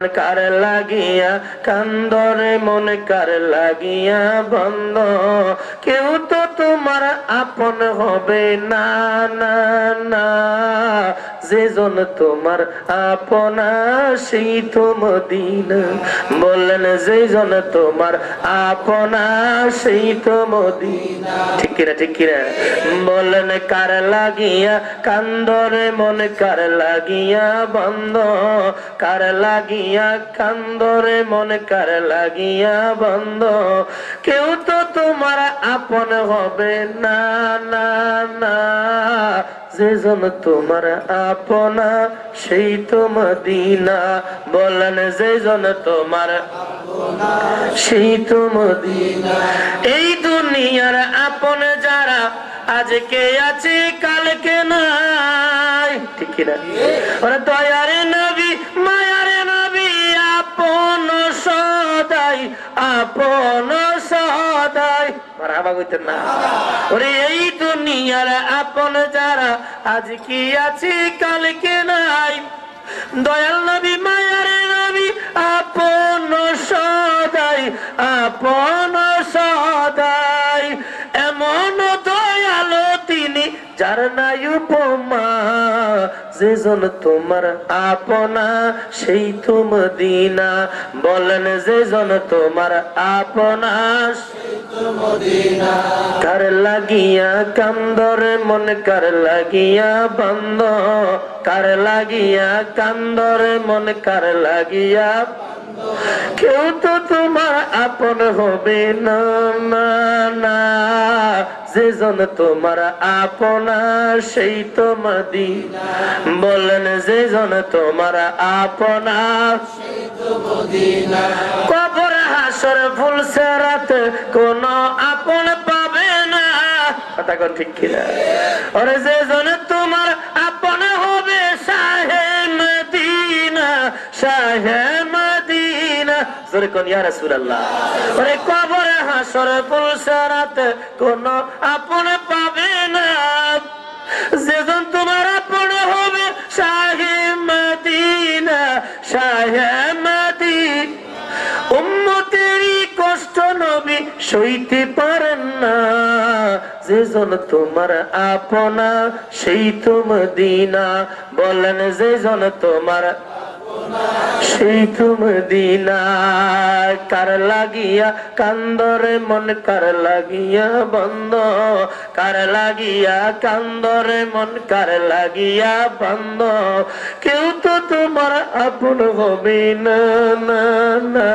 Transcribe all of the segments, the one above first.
কার লাগিয়া কান্দরে মন কার লাগিয়া বন্ধ, কেউ তো তোমার আপন হবে না না না, যেজন তোমার আপনা সেই তো মদিনা। বললেন যেজন তোমার আপনা সেই তো মদিনা। ঠিক কিনা ঠিক কিনা? বললেন কার লাগিয়া কান্দরে মন কার লাগিয়া বন্ধ, কার লাগিয়া কান্দরে মন কার লাগিয়া বন্ধ, কেউ তো তোমার আপন হবে না না না, যেজন তোমার আপনা সেই তো মদিনা। বলেন যেজন তোমার আপনা সেই তো মদিনা। এই দুনিয়ার আপন যারা আজকে আছে কালকে নাই, ঠিক কিনা? ওরে দয়ার নবী মায়ার নবী আপন সদাই আপন সদাই, মারহাবা কইতেন না? ওরে এই দুনিয়ার আপন যারা আজকে আছে কালকে নাই, দয়াল নবী মায়ার নবী আপন সদাই আপন সদাই, এমন দয়ালো তিনি যার নাই উপমা, যেজন তোমার আপনা সেই তো মদিনা। বলেন যেজন তোমার আপনা সেই তো মদিনা। কার লাগিয়া কান্দরে মন কার লাগিয়া বন্ধ, কার লাগিয়া কান্দরে মন কার লাগিয়া, কেউ তো তোমার আপন হবে না না না, যেজন তোমার আপনা সেই তো মদিনা। বলেন যেজন তোমার আপনা সেই তো মদিনা। কবর হাসর ফুল সেরাত কোন আপন পাবে না, কথা কোন ঠিক কিনা? ওরে যেজন তোমার আপন হবে শাহে মদিনা শাহে মদিনা, জোরে কোন ইয়া রাসূলুল্লাহ। ওরে কবর হাসর ফুল সেরাত কোন আপন পাবে না, যেজন তোমার আপন হবে শাহে মদিনা শাহে মদিনা। উম্মতেরই কষ্ট নবী সইতে পারেন না, যেজন তোমার আপনা সেই তো মদিনা। বলেন যেজন তোমার সেই তো মদিনা। কার লাগিয়া কান্দরে মন কার লাগিয়া বন্ধ, কার লাগিয়া কান্দরে মন কার লাগিয়া বন্ধ, কেউ তো তোমার আপন হবে না না না,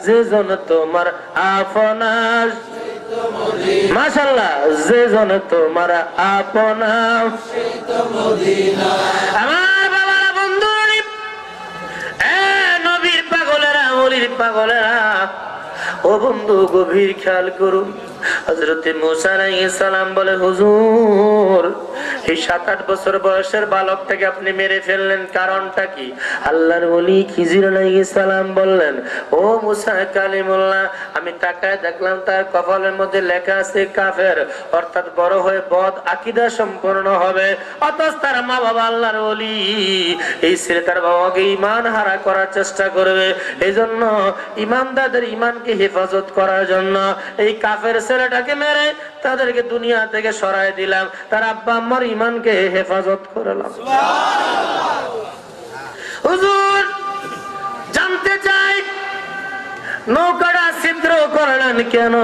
যেজন তোমার আপনা মাশাআল্লাহ, যেজন তোমার আপনা সেই তো মদিনা। আমার বাবারা বন্ধু নবীর পাগলেরা ওলির পাগলেরা, ও বন্ধু গভীর খেয়াল করুন। হযরতে মুসা আলাইহিস সালাম বলে, হুজুর এই 7-8 বছর বয়সের বালকটাকে আপনি মেরে ফেললেন, কারণটা কি? আল্লাহর ওলি খিজির আলাইহিস সালাম বললেন, ও মুসা কালিমুল্লাহ, আমি তাকায় দেখলাম তার কপালের মধ্যে লেখা আছে কাফের, অর্থাৎ বড় হয়ে বদ আকীদা সম্পন্ন হবে। অথচ তার মা বাবা আল্লাহর ওলি, এই ছেলে তার বাবাকে ঈমান হারা করার চেষ্টা করবে। এইজন্য ঈমানদারদের ঈমানকে হেফাজত করার জন্য এই কাফের ছেলেটাকে মেরে তাদেরকে দুনিয়া থেকে সরাই দিলাম, তার আব্বা আম্মার ঈমানকে হেফাজত করলাম। হুজুর জানতে চাই নৌকাটা ছিদ্র করলেন কেন?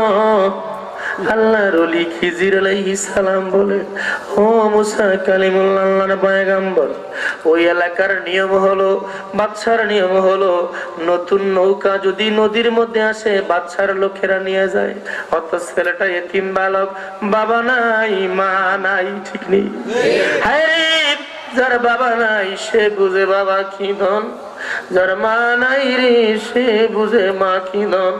আল্লাহর ওলি খিজির আলাইহিস সালাম বলে, ও মুসা কালিমুল্লাহ আল্লাহর পয়গম্বর, ওই এলাকার নিয়ম হলো, বাদশার নিয়ম হলো, নতুন নৌকা যদি নদীর মধ্যে আসে বাদশার লোকেরা নিয়ে যায়। অত ছেলেটা এতিম বালক, বাবা নাই মা নাই, ঠিক নেই? হ্যাঁ, যার বাবা নাই সে বুঝে বাবা কি ধন, যার মা নাই রে সে বুঝে মা কি ধন।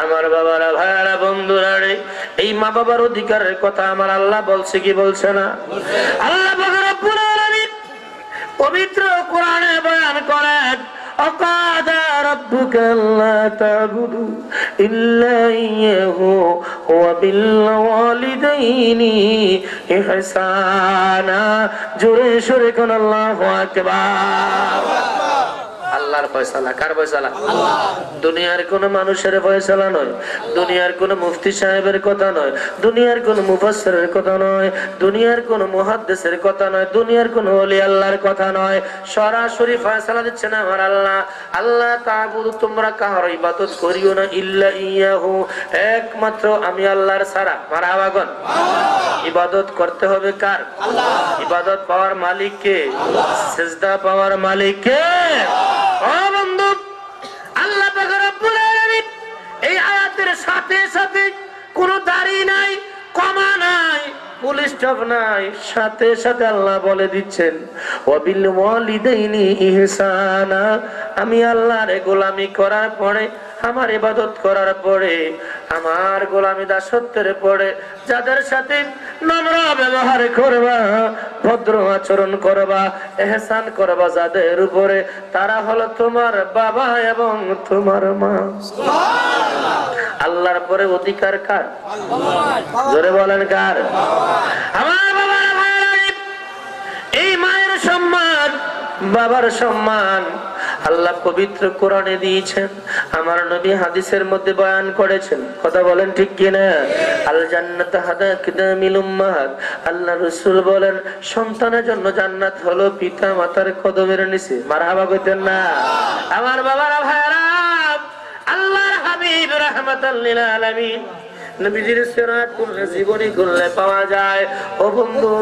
আমার বাবারা ভাইয়ারা বন্ধুরা রে, এই মা বাবার অধিকারের কথা আমার আল্লাহ বলছে কি বলছে না? আল্লাহ রব্বুল আলামিন পবিত্র কোরআনে বয়ান করেন, وقضى ربك ألا تعبدوا إلا إياه وبالوالدين إحسانا। জোরে সোরে কোন আল্লাহু আকবার। আল্লাহর ফয়সালা। কার ফয়সালা? দুনিয়ার কোন মানুষের ফয়সালা নয়, দুনিয়ার কোন মুফতি সাহেবের কথা নয়, দুনিয়ার কোন মুফাসসিরের কথা নয়, দুনিয়ার কোন মুহাদ্দিসের কথা নয়, দুনিয়ার কোন ওলি আল্লাহর কথা নয়। সরাসরি ফয়সালা দিচ্ছেন আমার আল্লাহ। আল্লাহ তাআবুদু, তোমরা কাহার ইবাদত করিও না ইল্লা ইয়াহু, একমাত্র আমি আল্লাহর ছাড়া। মারহাবাগন। ইবাদত করতে হবে কার? আল্লাহ। ইবাদত পাওয়ার মালিক কে? সিজদা পাওয়ার মালিক কে? ও বন্ধু, আল্লাহ পাক রব্বুল আলামিন এই আয়াতের সাথে সাথে কোনো দাড়ি নাই, কমা নাই, ফুল স্টপ নাই, সাথে সাথে আল্লাহ বলে দিচ্ছেন ওয়াবিল ওয়ালিদাইনি ইহসানা। আমি আল্লাহর গোলামি করার পরে, আমার ইবাদত করার পরে, আমার গোলামি দাসত্বের পরে যাদের সাথে নম্র ব্যবহার করবা, ভদ্র আচরণ করবা, ইহসান করবা যাদের উপরে, তারা হলো তোমার বাবা এবং তোমার মা। সুবহানাল্লাহ। আল্লাহর পরে অধিকার কার? আল্লাহর। জোরে বলেন কার? আমার বাবার ভাইরা, এই মায়ের সম্মান, বাবার সম্মান আল্লাহ পবিত্র কোরআনে দিয়েছেন, আমার নবী হাদিসের মধ্যে বয়ান করেছেন। কথা বলেন ঠিক কিনা? আল জান্নাত হাদাকিদামিল উম্মাহাত, আল্লাহ রাসূল বলেন সন্তানের জন্য জান্নাত হলো পিতা মাতার কদমের নিচে। মারহাবা কইতেন না? আমার বাবারা ভাইরা, আল্লাহর হাবিব রাহমাতাল লিল আলামিন নবীজির সিরাত পড়লে, জীবনী করলে পাওয়া যায়। ও বন্ধু,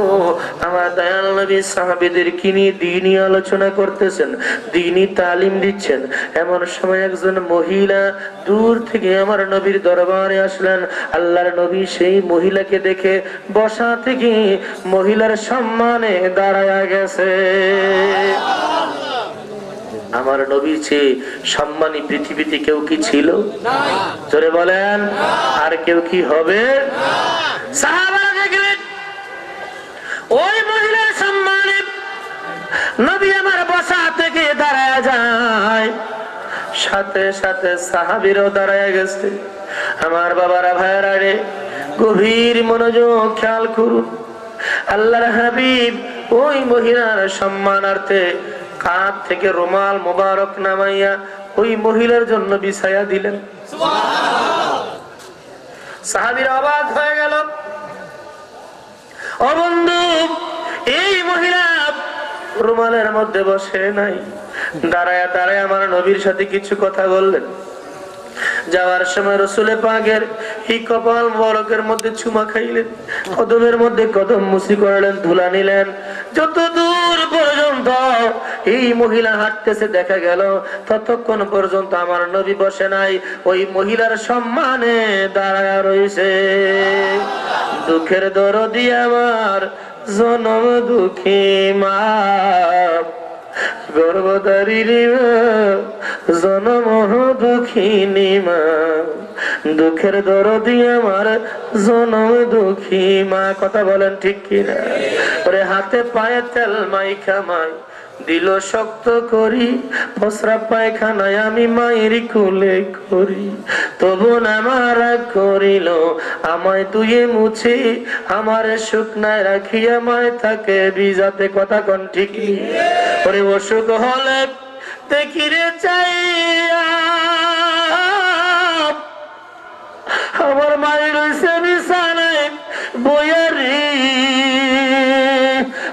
আমার দয়াল নবী সাহাবীদের কি নিয়ে দ্বীনি আলোচনা করতেছেন, দ্বীনি তালিম দিচ্ছেন। এমন সময় একজন মহিলা দূর থেকে আমার নবীর দরবারে আসলেন। আল্লাহর নবী সেই মহিলাকে দেখে বসা থেকে মহিলার সম্মানে দাঁড়ায়া গেছে। আমার নবীর চেয়ে সম্মানী পৃথিবীতে কেউ কি ছিল? জোরে বলেন, আর কেউ কি হবে? সাহাবারা দেখলেন ওই মহিলার সম্মানে নবী আমার বসা থেকে দাঁড়ায় যায়, সাথে সাথে সাহাবীরাও দাঁড়ায় গেছে। আমার বাবারা ভাইরা রে, গভীর মনোযোগ খেয়াল করুন। আল্লাহর হাবিব ওই মহিলার সম্মানার্থে কাঁধ থেকে রুমাল মোবারক নামাইয়া ওই মহিলার জন্য বিছায়া দিলেন। সুবহানাল্লাহ। সাহাবীরা অবাক হয়ে গেল। ও বন্ধু, এই মহিলা রুমালের মধ্যে বসে নাই, দাঁড়ায়া দাঁড়ায় আমার নবীর সাথে কিছু কথা বললেন। যাওয়ার সময় রসুলে পাকের এই কপাল মোবারকের মধ্যে চুমা খাইলেন, কদমের মধ্যে কদম মুসি করলেন, ধুলা নিলেন। যত দূর পর্যন্ত এই মহিলা হাঁটতেছে দেখা গেল, ততক্ষণ পর্যন্ত আমার নবী বসে নাই, ওই মহিলার সম্মানে দাঁড়ায় রয়েছে। দুঃখের দরদি আমার জনম দুঃখী মা, গর্ভধারিণী মা, জনম দুঃখিনী মা, দুঃখের দরদি আমার জনম দুঃখী মা। কথা বলেন ঠিক কিনা? ওরে হাতে পায়ে তেল মাইখা মাই দিল শক্ত করি, পসরা পায়খানায় আমি মায়ের কোলে করি, তবু আমার করিল আমায় তুই মুছে, আমার শুকনায় রাখি আমায় থাকে ভিজাতে। কথা কোন ঠিক? ওরে অসুখ হলে দেখি রে চাই আমার মায়ের রয়েছে বিছানায় বইয়ারি,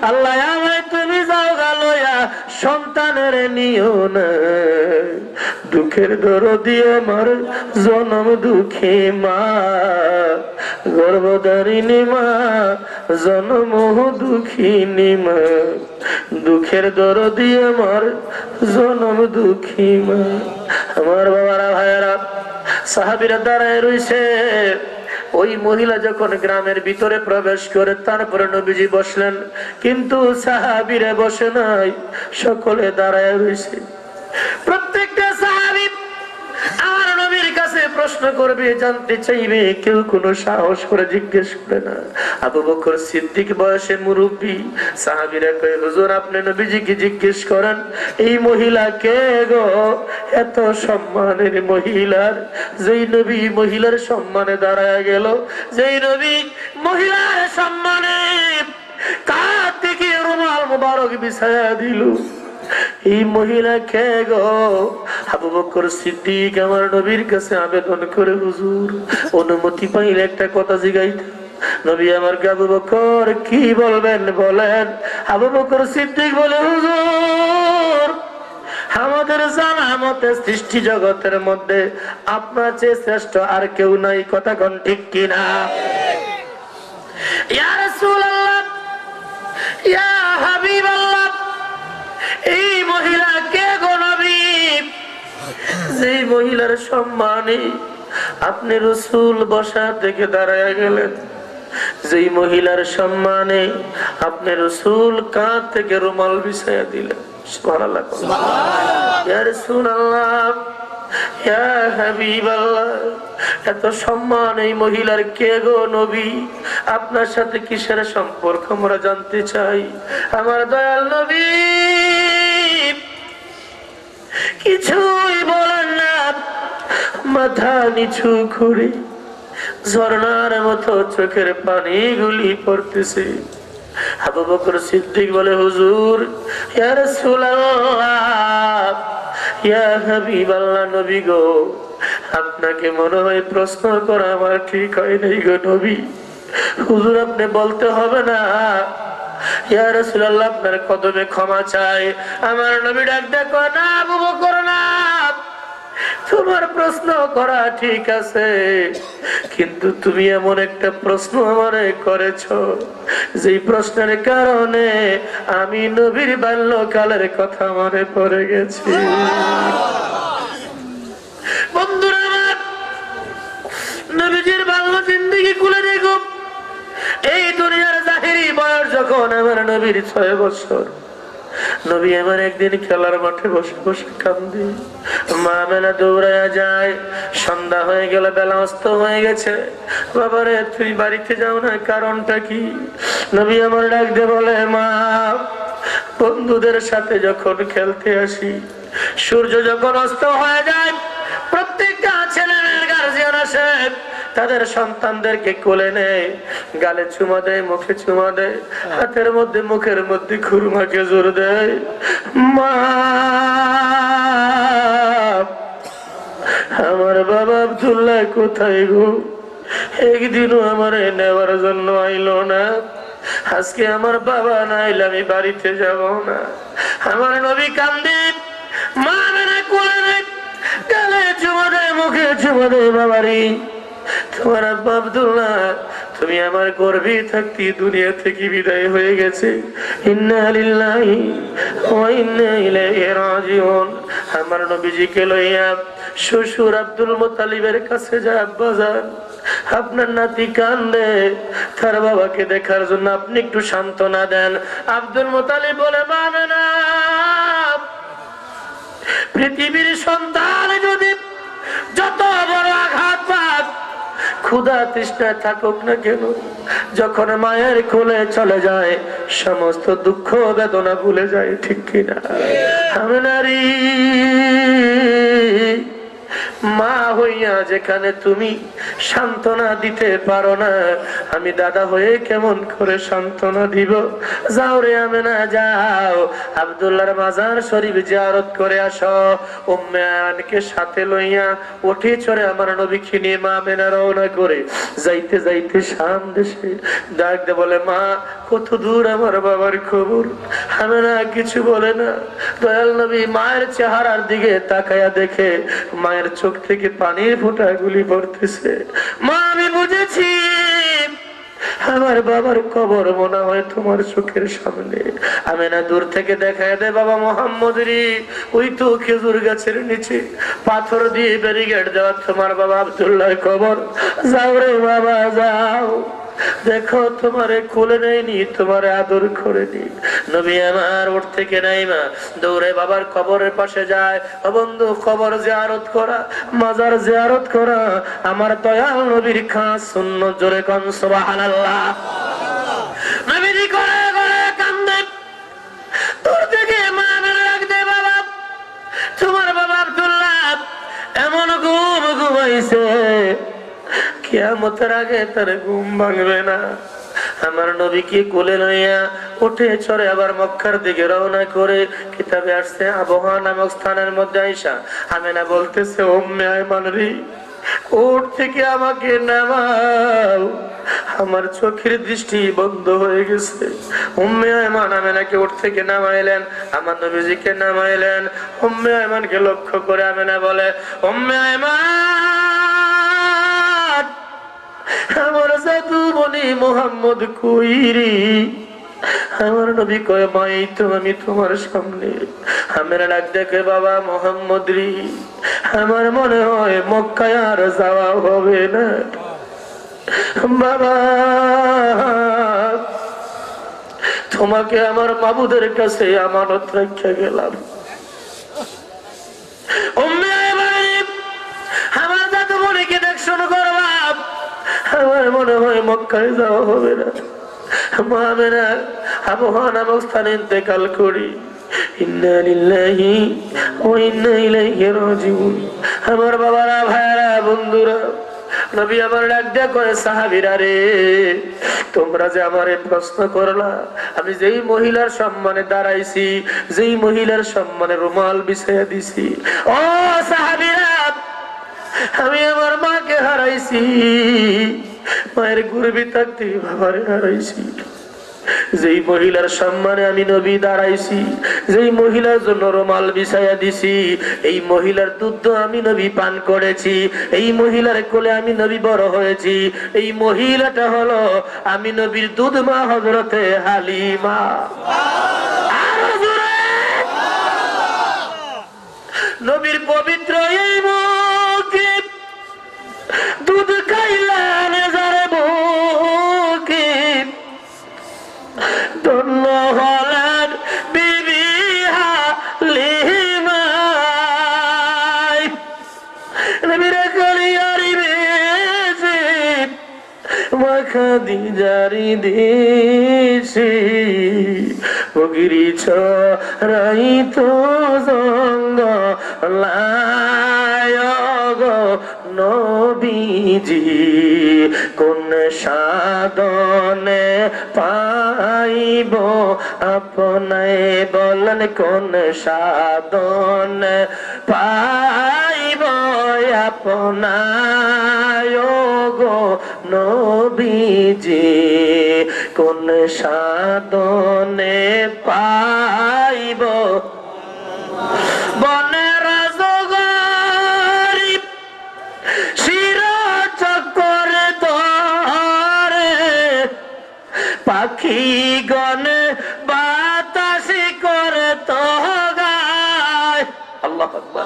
আল্লাহ আমায় তুমি যাও গালয়া সন্তানের নিও না, দুঃখের দরদি আমার জনম দুঃখী মা, গর্ভধারিণী মা, জনম দুঃখিনী মা, দুঃখের দরদি আমার জনম দুঃখী মা। আমার বাবারা ভাইয়ারা, সাহাবীরা দাঁড়ায় রয়েছে। ওই মহিলা যখন গ্রামের ভিতরে প্রবেশ করে তারপরে নবীজি বসলেন, কিন্তু সাহাবীরা বসে নাই, সকলে দাঁড়ায় রয়েছে। প্রত্যেকটা সাহাবী আমার নবীর কাছে প্রশ্ন করবে, জানতে চাইবে, কেউ কোনো সাহস করে জিজ্ঞেস করে না। আবু বকর সিদ্দিক বয়সে মুরব্বী, সাহাবীরা কয় হুজুর আপনি নবীজিকে জিজ্ঞেস করেন এই মহিলা কে গো, এত সম্মানের মহিলার, যেই নবী মহিলার সম্মানে দাঁড়ায় গেল, যেই নবী মহিলার সম্মানে কাঁধ থেকে রুমাল মুবারক বিছায়া দিল, এই মহিলা কে গো? আবু বকর সিদ্দিক আমার নবীর কাছে আবেদন করে, হুজুর অনুমতি পাইলে একটা কথা জিগাইতে। নবী আমার আবু বকর কি বলবেন বলেন। আবু বকর সিদ্দিক বলে, হুজুর আমাদের জানা মতে সৃষ্টি জগতের মধ্যে আপনার চেয়ে শ্রেষ্ঠ আর কেউ নাই, কথা কোন ঠিক কিনা? ইয়া রাসূলুল্লাহ, ইয়া হাবিবাল্লাহ, এই মহিলা কে গো নবী? যেই মহিলার সম্মানে আপনি রাসূল বসা থেকে দাঁড়ায় গেলেন, যেই মহিলার সম্মানে আপনি রাসূল কাঁধ থেকে রুমাল বিছায়া দিলেন। সুবহানাল্লাহ, ইয়া রাসূলুল্লাহ, ইয়া হাবিবাল্লাহ, এত সম্মান এই মহিলার কে গো নবী? আপনার সাথে কিসের সম্পর্ক আমরা জানতে চাই। আমার দয়াল নবী কিছুই বলেন না, মাথা নিচু করে ঝর্ণার মতো চোখের পানি গুলি পড়তেছে। আবু বকর সিদ্দিক বলে, হুজুর, ইয়া রাসূলুল্লাহ, ইয়া হাবিবাল্লাহ, নবী গো আপনাকে মনে হয় প্রশ্ন করা আমার ঠিক হয় নাই গো নবী। হুজুর আপনি বলতে হবে না, ইয়া রাসূলুল্লাহ আপনার কদমে ক্ষমা চাই। আমার নবী ডাক দেখো, না আবু বকর না, তোমার প্রশ্ন করা ঠিক আছে, কিন্তু তুমি এমন একটা প্রশ্ন আমারে করেছো যেই প্রশ্নের কারণে আমি নবীর বাল্যকালের কথা মনে পড়ে গেছি। বন্ধুরা আমার, নবীজির বাল্য জিন্দেগি খুলে দেখো। এই দুনিয়ার জাহিরি বয়স যখন আমার নবীর 6 বছর, নবী আমার একদিন খেলার মাঠে বসে বসে কান্দে। মা মেলা দৌড়ায়া যায়, সন্ধ্যা হয়ে গেল, বেলা অস্ত হয়ে গেছে। বাবারে তুই বাড়িতে যাও না, কারণটা কি? নবী আমার ডাক দিয়ে বলে, মা বন্ধুদের সাথে যখন খেলতে আসি, সূর্য যখন অস্ত হয়ে যায়, প্রত্যেকটা ছেলে মেয়ের গার্জিয়ান আসে, তাদের সন্তানদেরকে কোলে নেয়, গালে চুমা দেয়, মুখে চুমা দেয়, হাতের মধ্যে মুখের মধ্যে খুরমা খেজুর দেয়। মা আমার বাবা আব্দুল্লাহ কোথায় গো? একদিনও আমারে নেওয়ার জন্য আইলো না। আজকে আমার বাবা না আইলে আমি বাড়িতে যাব না। আমার নবী কান্দে, মা মেনে কোলে নেয়, গালে চুমা দেয়, মুখে চুমা দেয়। বাবারি তোমার আব্বা আব্দুল্লাহ, তুমি আমার গর্ভে থাকতে দুনিয়া থেকে বিদায় হয়ে গেছে। ইন্না লিল্লাহি ওয়া ইন্না ইলাইহি রাজিউন। আমার নবীজিকে লইয়া শ্বশুর আব্দুল মুত্তালিবের কাছে যায়, আব্বা যান আপনার নাতি কান্দে, তার বাবাকে দেখার জন্য আপনি একটু সান্ত্বনা দেন। আব্দুল মুত্তালিব বলে, মানে না, পৃথিবীর সন্তান যদি যত বড় আঘাত পাক, ক্ষুধা তৃষ্ণায় থাকুক না কেন, যখন মায়ের কোলে চলে যায় সমস্ত দুঃখ বেদনা ভুলে যায়, ঠিক কিনা? আমি নারী, মা হইয়া যেখানে তুমি সান্ত্বনা দিতে পারো না, আমি দাদা হয়ে কেমন করে সান্ত্বনা দিব? যাও রে আমেনা, যাও আব্দুল্লাহর মাজার শরীফ জিয়ারত করে আসো। উম্মে আমিনাকে সাথে লইয়া উঠে চড়ে আমার নবীকে নিয়ে মা আমেনা রওনা করে যাইতে যাইতে শাম দেশে ডাক দে বলে, মা কত দূর আমার বাবার খবর? আমেনা কিছু বলে না। দয়াল নবী মায়ের চেহারার দিকে তাকায়া দেখে মায়ের চোখ থেকে পানির ফোঁটা গুলি পড়তেছে। মা আমি বুঝেছি আমার বাবার কবর মনে হয় তোমার চোখের সামনে। আমেনা দূর থেকে দেখায় দেয়, বাবা মোহাম্মদ রে, ওই তো খেজুর গাছের নিচে পাথর দিয়ে ব্যারিকেড দেওয়া তোমার বাবা আব্দুল্লাহ কবর। যাও রে বাবা যাও, দেখো তোমারে কোলে নেয়নি, তোমারে আদর করেনি। নবী আমার ওর থেকে নাই মা দৌড়ে বাবার কবরের পাশে যায়। ও বন্ধু, কবর জিয়ারত করা, মাজার জিয়ারত করা আমার দয়াল নবীর খাস সুন্নাত। জোরে কোন সুবহানাল্লাহ। নবীজি করে করে কান্দে, দূর থেকে মা মেরে রাখতে, বাবা তোমার বাবা আব্দুল্লাহ এমন ঘুম ঘুমাইছে, কিয়ামতের আগে তার ঘুম ভাঙবে না। আমার নবীকে কোলে লইয়া উঠে চড়ে আবার মক্কার দিকে রওনা করে কিতাবে আসছে আবহা নামক স্থানের মধ্যে আইসা আমেনা বলতেছে উম্মে আয়মান রে কোট থেকে আমাকে নামাও, আমার চোখের দৃষ্টি বন্ধ হয়ে গেছে। উম্মে আয়মান আমেনাকে উঠ থেকে নামাইলেন, আমার নবীজিকে নামাইলেন। উম্মে আয়মানকে লক্ষ্য করে আমেনা বলে উম্মে আয়মান আমার জাদু বনি মোহাম্মদ কইরি। আমার নবী কয় মা এই তো আমি তোমার সামনে। আমেনা ডাক দেখে বাবা মোহাম্মদ রে আমার মনে হয় মক্কায় আর যাওয়া হবে না বাবা, তোমাকে আমার মাবুদের কাছে আমানত রেখে গেলাম। আমার দাদু মনিকে দেখ শোনো করবা, আমার মনে হয় মক্কায় যাওয়া হবে না। মামেরা আবহাওয়া নামক স্থানে ইন্তেকাল করি। ইন্না লিল্লাহি ওয়া ইন্না ইলাইহি রাজিউন। আমার বাবারা, ভাইরা, বন্ধুরা, নবী আমার ডাক দেয়া করে সাহাবীরা রে তোমরা যে আমারে প্রশ্ন করলা, আমি যেই মহিলার সম্মানে দাঁড়াইছি, যেই মহিলার সম্মানে রুমাল বিছাইয়া দিছি, ও সাহাবীরা আমি আমার মাকে হারাইছি, মায়ের গর্ভে থাকতে বাবারে হারাইছি। যেই মহিলার সম্মানে আমি নবী দাঁড়াইছি, যেই মহিলার জন্য রুমাল বিছাইয়া দিছি, এই মহিলার দুধ আমি নবী পান করেছি, এই মহিলার কোলে আমি নবী বড় হয়েছি। এই মহিলাটা হলো আমি নবীর দুধ মা হযরতে হালিমা। নবীর পবিত্র এই মুখে দুধ খাইলেন যারে বুকে, ধন্য হলেন বিবি হালিমা। নবীর কলিয়ারি বেশি মাখা দিজারি দেশে বগিরি ছড়াই তো জঙ্গলায় গো নবীজি কোন সাধনে পাইব আপনায় বলেন, কোন সাধনে পাইব আপনায় গো নবীজি, কোন সাধনে পাইব। বনের জগরি শিরা চক্কর ধরে পাখি গনে বাতাসি করে তো গায়। আল্লাহু আকবার।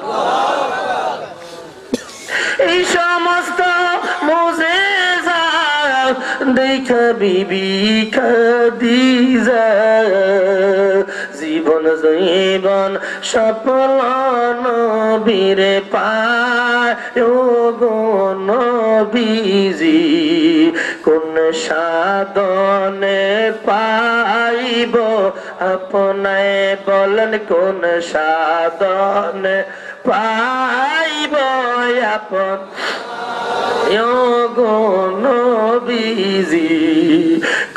এই সমস্ত মুজিজা দেখা বিবি খাদিজা জীবন জীবন সফল নবীরে পায় গো নবীজি, কোন সাধনে পাইব আপনায় বলেন, কোন সাধনে পাইব আপন গো নবীজি,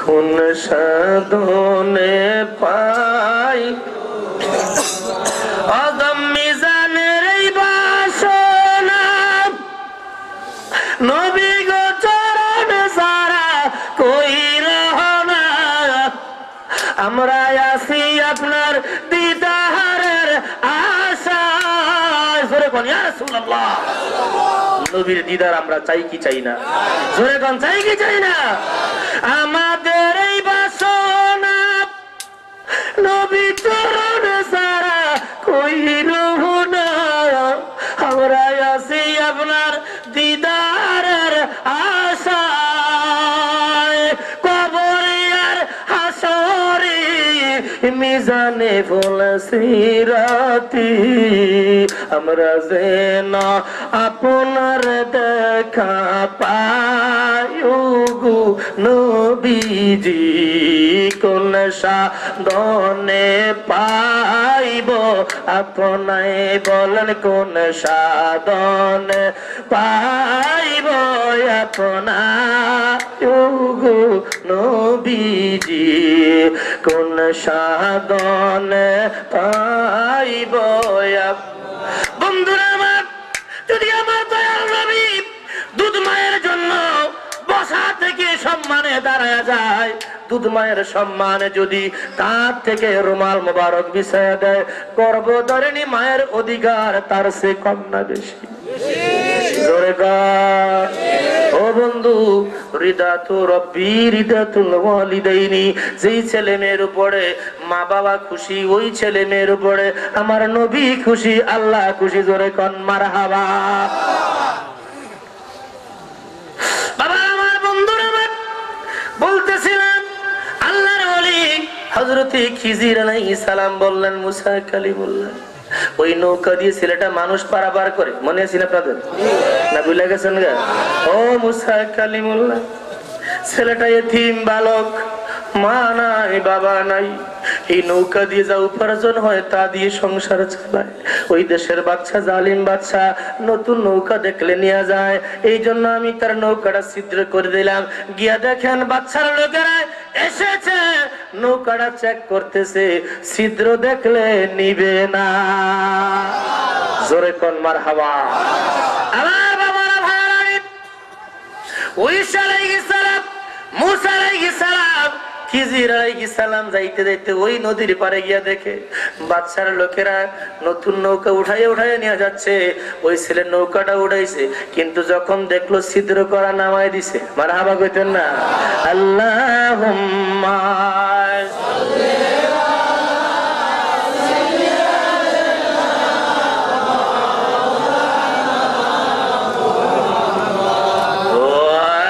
কোন সাধনে পাই। অগম্মি জানের এই বাসনা নবী গো চরণ সারা কই রহনা, আমরা আছি আপনার দিদারের আশায়। জোরে কোন ইয়া রাসূলুল্লাহ, নবীর দিদার আমরা চাই কি চাই না? জোরে কোন চাই কি চাই না? আমাদের এই বাসনা নবী চরণ সারা কই রহনা, আমরা আছি আপনার দিদারের আশায়। কবরে আর হাসরে মিজানে ফুলসিরাতি আমরা যেন আপনার দেখা পায়গো নবীজি কোন সাধনে পাইব আপনায় বলেন কোন সাধনে পাইব আপনায়গো নবীজি কোন সাধনে পাইব। বন্ধুরা আমার, যদি আমার দয়াল নবী দুধ মায়ের জন্য বসা থেকে সম্মানে দাঁড়ায় যায়, দুধ মায়ের সম্মানে যদি তার থেকে রুমাল মোবারক বিছায়া দেয়, গর্ভধারিণী মায়ের অধিকার তার সে কম না বেশি? জোরে কর ও বন্ধু। রিদাতু রব্বি রিদাতুল ওয়ালিদাইনি, যেই ছেলে মেয়ের উপরে মা বাবা খুশি, ওই ছেলে মেয়ের উপরে আমার নবী খুশি, আল্লাহ খুশি। জোরে কর মারহাবা। বাবা আমার, বন্ধুরা আমার, বলতেছিলাম আল্লাহর ওলি হযরত খিজির আলাইহিস সালাম বললেন মুসা কালিমুল্লাহ, ওই নৌকা দিয়ে ছেলেটা মানুষ পারাপার করে, মনে আছে আপনাদের না? ভুলে গেছেন গা? ও মুসা কালিমুল্লাহ, ছেলেটা এতিম বালক, মা নাই বাবা নাই, এই নৌকা দিয়ে যা উপার্জন হয় তা দিয়ে সংসার চালায়। ওই দেশের বাচ্চা জালিম বাচ্চা নতুন নৌকা দেখলে নিয়ে যায়, এই জন্য আমি তার নৌকাটা ছিদ্র করে দিলাম। গিয়া দেখেন বাচ্চার লোকেরা এসেছে, নৌকাটা চেক করতেছে, ছিদ্র দেখলে নিবে না। জোরে কোন মারহাবা। আমার বাবারা ভাইরা, ওই আলাইহিস সালাম মুসা আলাইহিস সালাম খিজির আলাইহিস সালাম যাইতে যাইতে ওই নদীর পারে গিয়া দেখে বাচ্চার লোকেরা নতুন নৌকা উঠাইয়া উঠাইয়া নিয়ে যাচ্ছে। ওই ছেলে নৌকাটা উঠাইছে, কিন্তু যখন দেখলো ছিদ্র করা নামাই দিছে। মারহাবা কইতেন না? আল্লাহুম্মা আল্লাহুম্মা সাল্লি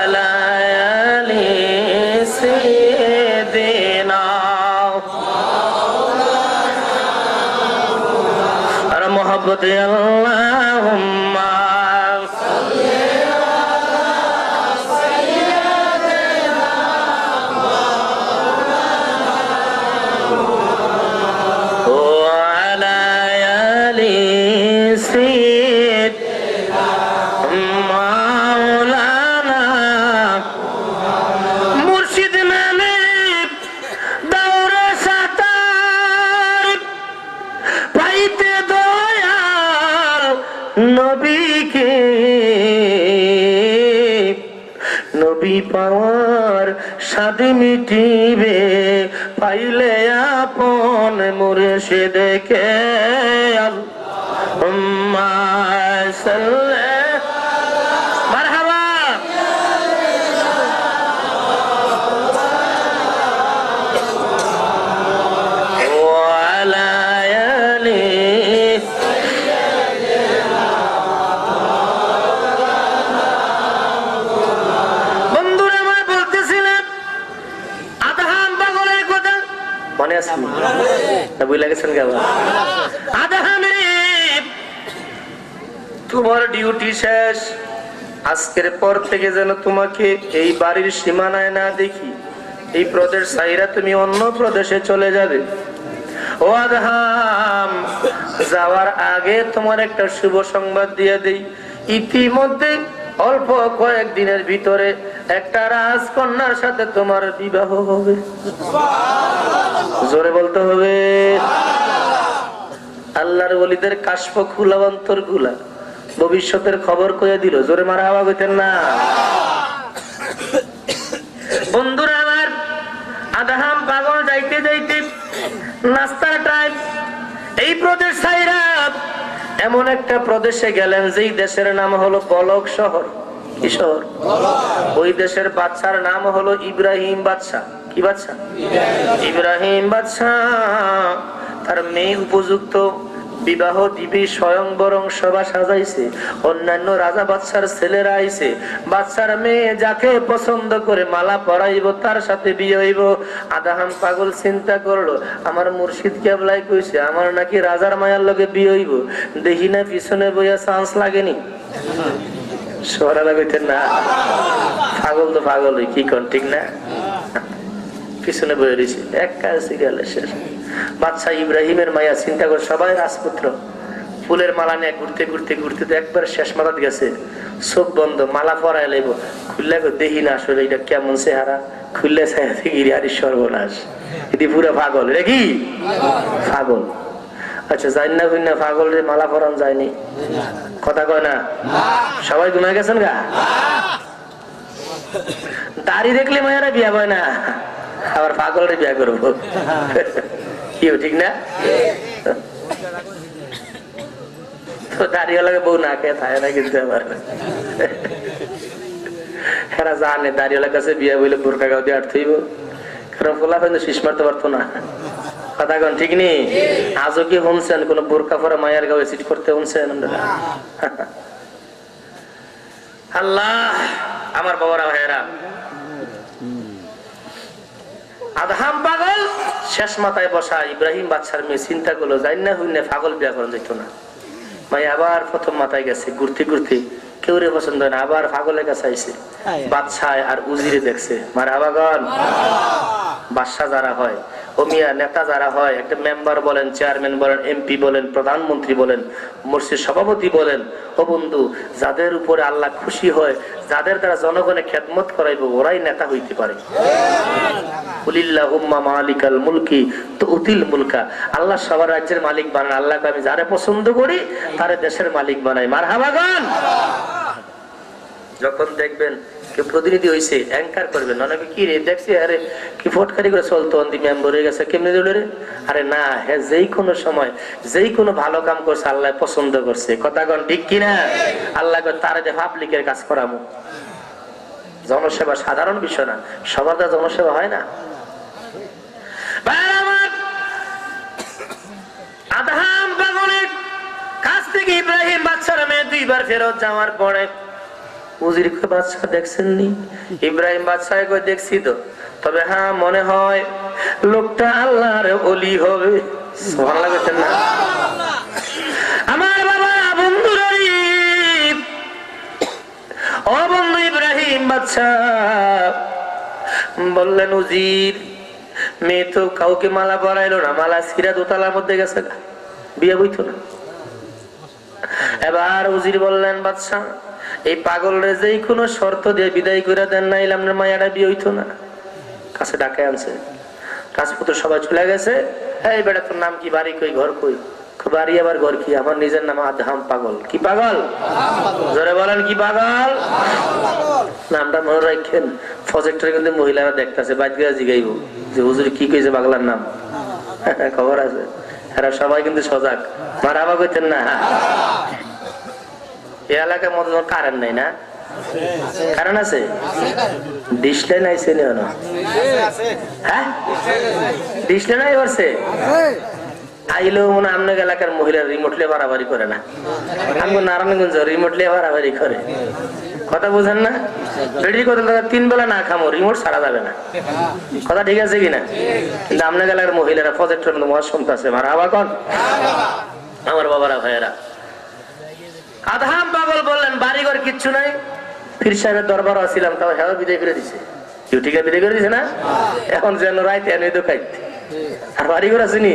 আলা সাইয়্যিদিনা ওয়া আলা আলি সাইয়্যিদিনা মাওলানা মুর্শিদ নামে দৌড়ে সাতার পাইতে নবীকে, নবী পাওয়ার স্বাদ মিটিবে পাইলে আপন মুর্শিদকে। আল্লাহুম্মা সাল্লি মারহাবা। ওয়া আলা আলি মনে আছে? বুঝলা গেছেন কেন? তোমার ডিউটি শেষ, আজকের পর থেকে যেন তোমাকে এই বাড়ির সীমানায় না দেখি, এই প্রদেশ ছাইরা তুমি অন্য প্রদেশে চলে যাবে। ও আদহাম, যাওয়ার আগে তোমার একটা শুভ সংবাদ দিয়ে দেই, ইতিমধ্যে অল্প কয়েকদিনের ভিতরে একটা রাজকন্যার সাথে তোমার বিবাহ হবে। জোরে বলতে হবে। আল্লাহর ওলিদের কাশফ খুলা অন্তর খুলা, ভবিষ্যতের খবর কইয়া দিল। জোরে মারহাবা কইতেন না? বন্ধুরা আমার, আদহাম পাগল যাইতে যাইতে নাস্তার টাইম, এই প্রদেশ ছাইরা এমন একটা প্রদেশে গেলেন যেই দেশের নাম হলো বলক শহর। কি শহর? ওই দেশের বাদশার নাম হলো ইব্রাহিম বাদশা। কি বাদশা? ইব্রাহিম বাদশা। তার মেয়ে উপযুক্ত বিবাহ দিবি স্বয়ংবরং সভা সাজাইছে, অন্যান্য রাজা বাদশার ছেলেরা আইছে, বাদশার মেয়ে যাকে পছন্দ করে মালা পরাইব তার সাথে বিয়ে হইব। আদাহাম পাগল চিন্তা করলো, আমার মুর্শিদ কেবলাই কইছে আমার নাকি রাজার মায়ার লগে বিয়ে হইব, দেখি না পিছনে বইয়া চান্স লাগেনি। সোহারা কইতেন না, পাগল তো পাগল, কি কন ঠিক না? পিছনে বয়ে রয়েছে, এক কাছে গেলে শেষ। বাদশাহ ইব্রাহিমের মায়া চিন্তা করে সবাই রাজপুত্র, ফুলের মালা নিয়ে ঘুরতে ঘুরতে ঘুরতে তো একবার শেষ মাথাত গেছে, চোখ বন্ধ, মালা পরাই লাইব, খুললে দেখি না আসলে এটা কেমন চেহারা, খুললে গিরি সর্বনাশ, এটি পুরো পাগল রে, কি পাগল। আচ্ছা যাই না বুঝ না পাগল রে মালা পরান যায়নি, কথা কয় না? সবাই ঘুমায় গেছেন গা? দাড়ি দেখলে মায়েরা বিয়া হয় না, আবার পাগল রে বিয়া করবো, কেউ ঠিক না? তো দাড়িওয়ালাকে বউ না খেয়ে থাকে না, কিন্তু আবার এরা জানে দাড়িওয়ালার কাছে বিয়া বলে বোরকা গাও দিয়ে আটতেইব, কারণ ফোলা ফেলে শীষ মারতে পারতো না। কথা কন ঠিক নেই? আজও কি শুনছেন কোন বোরকা পরা মায়ের গাও এসিড করতে শুনছেন? আল্লাহ আমার বাবারা ভাইয়েরা, আদহাম পাগল শেষ মাথায় বসা ইব্রাহিম বাদশার মেয়ে চিন্তা করলো যাই না হইনে পাগল বিয়া করা যেত না। ভাই আবার প্রথম মাথায় গেছে, ঘুরতে ঘুরতে কেউ রে পছন্দ হয় না, আবার পাগলের কাছে আইছে, বাদশাহ আর উজিরে দেখছে, মার আবাগন বাদশাহ যারা হয়, ওমিয়া নেতা যারা হয়, একটা মেম্বার বলেন, চেয়ারম্যান বলেন, এমপি বলেন, প্রধানমন্ত্রী বলেন, মসজিদ সভাপতি বলেন, ও বন্ধু যাদের উপরে আল্লাহ খুশি হয়, যাদের দ্বারা জনগণে খেদমত করাইবো, ওরাই নেতা হইতে পারে। কুলিল্লাহুম্মা মালিকাল মুলকি তুতিল মুলকা, আল্লাহ সবার রাজ্যের মালিক বানান, আল্লাহকে আমি যারে পছন্দ করি তারে দেশের মালিক বানাই। মারহাবাগান। যখন দেখবেন কেউ প্রতিনিধি হইছে, অ্যাঙ্কার করবেন, অনেকে কি রে দেখছি আরে কি ফটকারি করে চলতো, অন্তি মেম্বার হয়ে গেছে কেমনি দলে রে, আরে না, হ্যাঁ যেই কোনো সময় যেই কোনো ভালো কাম করছে আল্লাহ পছন্দ করছে। কথা কন ঠিক কিনা? আল্লাহ তারে যে পাবলিকের কাজ করামো, জনসেবা সাধারণ বিষয় না, সবার দ্বারা জনসেবা হয় না। আদহাম পাগলের কাছ থেকে ইব্রাহিম বাদশার মেয়ে দুইবার ফেরত যাওয়ার পরে উজির বাদশাহ দেখছেন নি? ইব্রাহিম বাদশাহ কই দেখছি তো, তবে হ্যাঁ মনে হয় লোকটা আল্লাহর ওলি হবে। সুবহানাল্লাহ বলেন না? আমার বাবা বন্ধু রহিম, ও বন্ধু ইব্রাহিম বাদশাহ বললেন উজির মেয়ে তো কাউকে মালা পরাইলো না, মালা ছিঁড়া দোতলার মধ্যে গেছে, বিয়ে বইতো না। এবার উজির বললেন বাদশাহ এই পাগল রে যেই কোনো শর্ত দিয়ে বিদায় করে দেন, না ইলাম মায়াটা বিয়ে হইতো না। কাছে ডাকে আনছে, রাজপুত্র সবাই চলে গেছে। এই বেটা তোর নাম কি, বাড়ি কই, ঘর কই? বাড়ি আবার ঘর কি? আমার নিজের নাম আদহাম পাগল। কি পাগল? জোরে বলেন কি পাগল? নামটা মনে রাখেন, প্রজেক্টরে কিন্তু মহিলারা দেখতেছে, বাইরে জিগাইব যে হুজুর কি কইছে পাগলার নাম, খবর আছে। এরা সবাই কিন্তু সজাগ, মারাবা কইতেন না। এই এলাকার মধ্যে কারেন্ট নাই না? কারণ আছে, ডিশ লাইন আইছে না? হ্যাঁ ডিশ লাইন আই করছে, আইলেও মনে আপনার এলাকার মহিলা রিমোটলি বাড়াবাড়ি করে না, আমি নারায়ণগঞ্জ রিমোটলি বাড়াবাড়ি করে। কথা বুঝেন না? বেটির কথা 3 বেলা না খামো, রিমোট ছাড়া যাবে না। কথা ঠিক আছে কিনা? কিন্তু আপনার এলাকার মহিলারা প্রজেক্টের মধ্যে মহা শুনতেছে, মারা আবার কন আমার বাবারা ভাইয়েরা। আদহাম পাগল বললেন বাড়িঘর কিচ্ছু নাই, পীর সাহেবের দরবার আসছিলাম, তাও হ্যাঁ বিদায় করে দিছে, কেউ ঠিক আছে বিদায় করে দিছে না। এখন যেন রাইতে এনে তো খাইতে, আর বাড়িঘর আসেনি।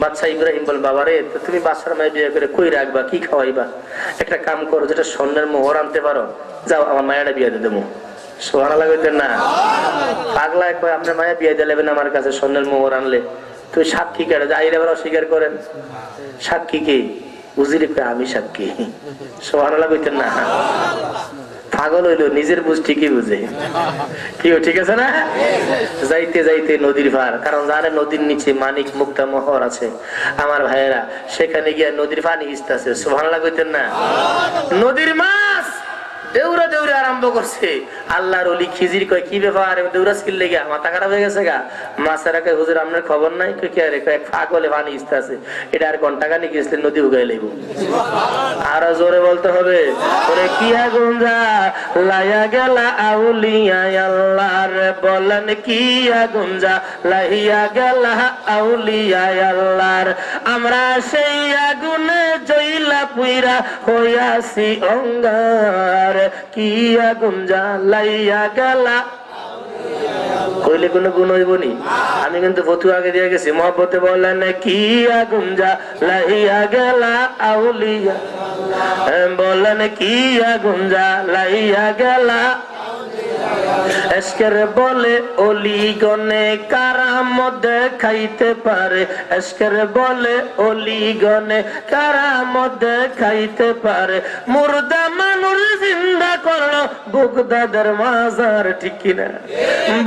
বাদশা ইব্রাহিম বল বাবারে তুমি বাদশার মায়ের বিয়ে করে কই রাখবা, কি খাওয়াইবা? একটা কাম করো, যেটা স্বর্ণের মোহর আনতে পারো, যাও আমার মায়েরা বিয়ে দিয়ে দেবো। সুবহানাল্লাহ কইতেন না? পাগলা কয় আপনার মায়ের বিয়ে দিয়ে নেবেন আমার কাছে স্বর্ণের মোহর আনলে, তুমি সাক্ষী কেটে যাই এবার অস্বীকার করেন। সাক্ষী কি? উজিরে কয় আমি সাক্ষী। সুবহানাল্লাহ কইতেন না? পাগল হইলো, নিজের বুঝ ঠিকই বুঝে। কি ঠিক আছে না? যাইতে যাইতে নদীর পার, কারণ জানে নদীর নিচে মানিক মুক্তা মোহর আছে আমার ভাইয়েরা, সেখানে গিয়া নদীর পানি ইস্তাছে। সুবহানাল্লাহ কইতেন না? নদীর মাছ দেউরা দেউরা আরম্ভ করছে। আল্লাহর ওলি খিজির কয় কি ব্যাপার দেউরা ছিল লেগে মাথা খারাপ হয়ে গেছে গা। মাছেরা কয় হুজুর আপনার খবর নাই? কই কি আরে কয়েক ফাগলে পানি ইস্তা আছে, এটা আর ঘন্টা খানি গেছিলেন নদী উগাই লইব। আরো জোরে বলতে হবে, ওরে কিয়া গুঞ্জা লাইয়া গেলা আউলিয়া আল্লাহর, বলেন কিয়া গুঞ্জা লাইয়া গেলা আউলিয়া আল্লাহর। আমরা সেই আগুনে জইলা পুইরা হইয়াছি অঙ্গার, কিয়া গুঞ্জা লাইয়া গেলা। কইলে কোনো গুণ হইব নি? আমি কিন্তু ফতু আগে দিয়ে গেছি, মহব্বতে বললেন কিয়া গুঞ্জা লাইয়া গেলা আউলিয়া, বললেন কিয়া গুঞ্জা লাইয়া গেলা। এসকের বলে অলি গনে কারামত দেখাইতে পারে, এসকের বলে অলি গনে কারামত দেখাইতে পারে। মুর্দা মানুষ জিন্দা করলো বুগদাদের মাজার, ঠিক কিনা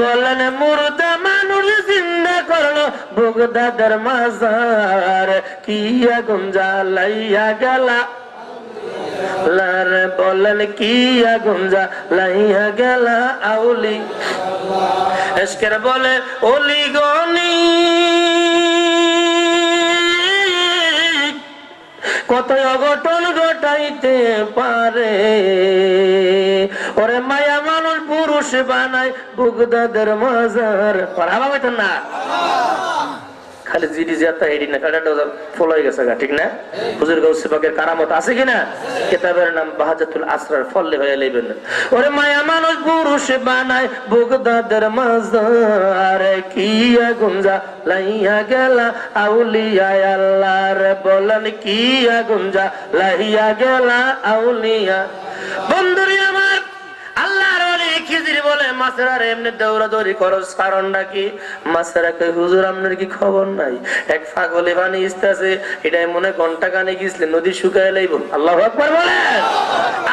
বলেন? মুর্দা মানুষ জিন্দা করলো বুগদাদের মাজার, কিয়া গুঞ্জা লাইয়া গেলা। বলেন কিয়া গুঞ্জা লাইয়া গেলা আউলি। এসকের বলে অলি গনি কত অঘটন ঘটাইতে পারে, ওরে মায়া মানুষ পুরুষ বানায় বুগদাদের মাজার। পড়াবা হইতেন না খালি জিডি যেটা এডি না কাটাটা ফলাই গেছে গা, ঠিক না? হুজুর গাউসে পাকের কারামত আছে কিনা? কিতাবের নাম বাহাজাতুল আসরার, ফললে হয়ে লইবেন না। ওরে মায়া মানুষ পুরুষ বানায় বুগদাদের মাজার, কিয়া গুঞ্জা লাইয়া গেলা আউলিয়া আল্লাহর, বলেন কিয়া গুঞ্জা লাইয়া গেলা আউলিয়া। বন্ধুরে আমার, আল্লাহর ওলি খিজির বলে মাছেরা এমনি দৌড়াদৌড়ি করস, কারণটা কি? মাছেরা কই হুজুর আপনার কি খবর নাই? এক ফাগলে পানি ইস্তাছে, এটাই মনে ঘন্টা কানে গিয়েছিলে নদী শুকায় লাইব। আল্লাহু আকবার বলেন।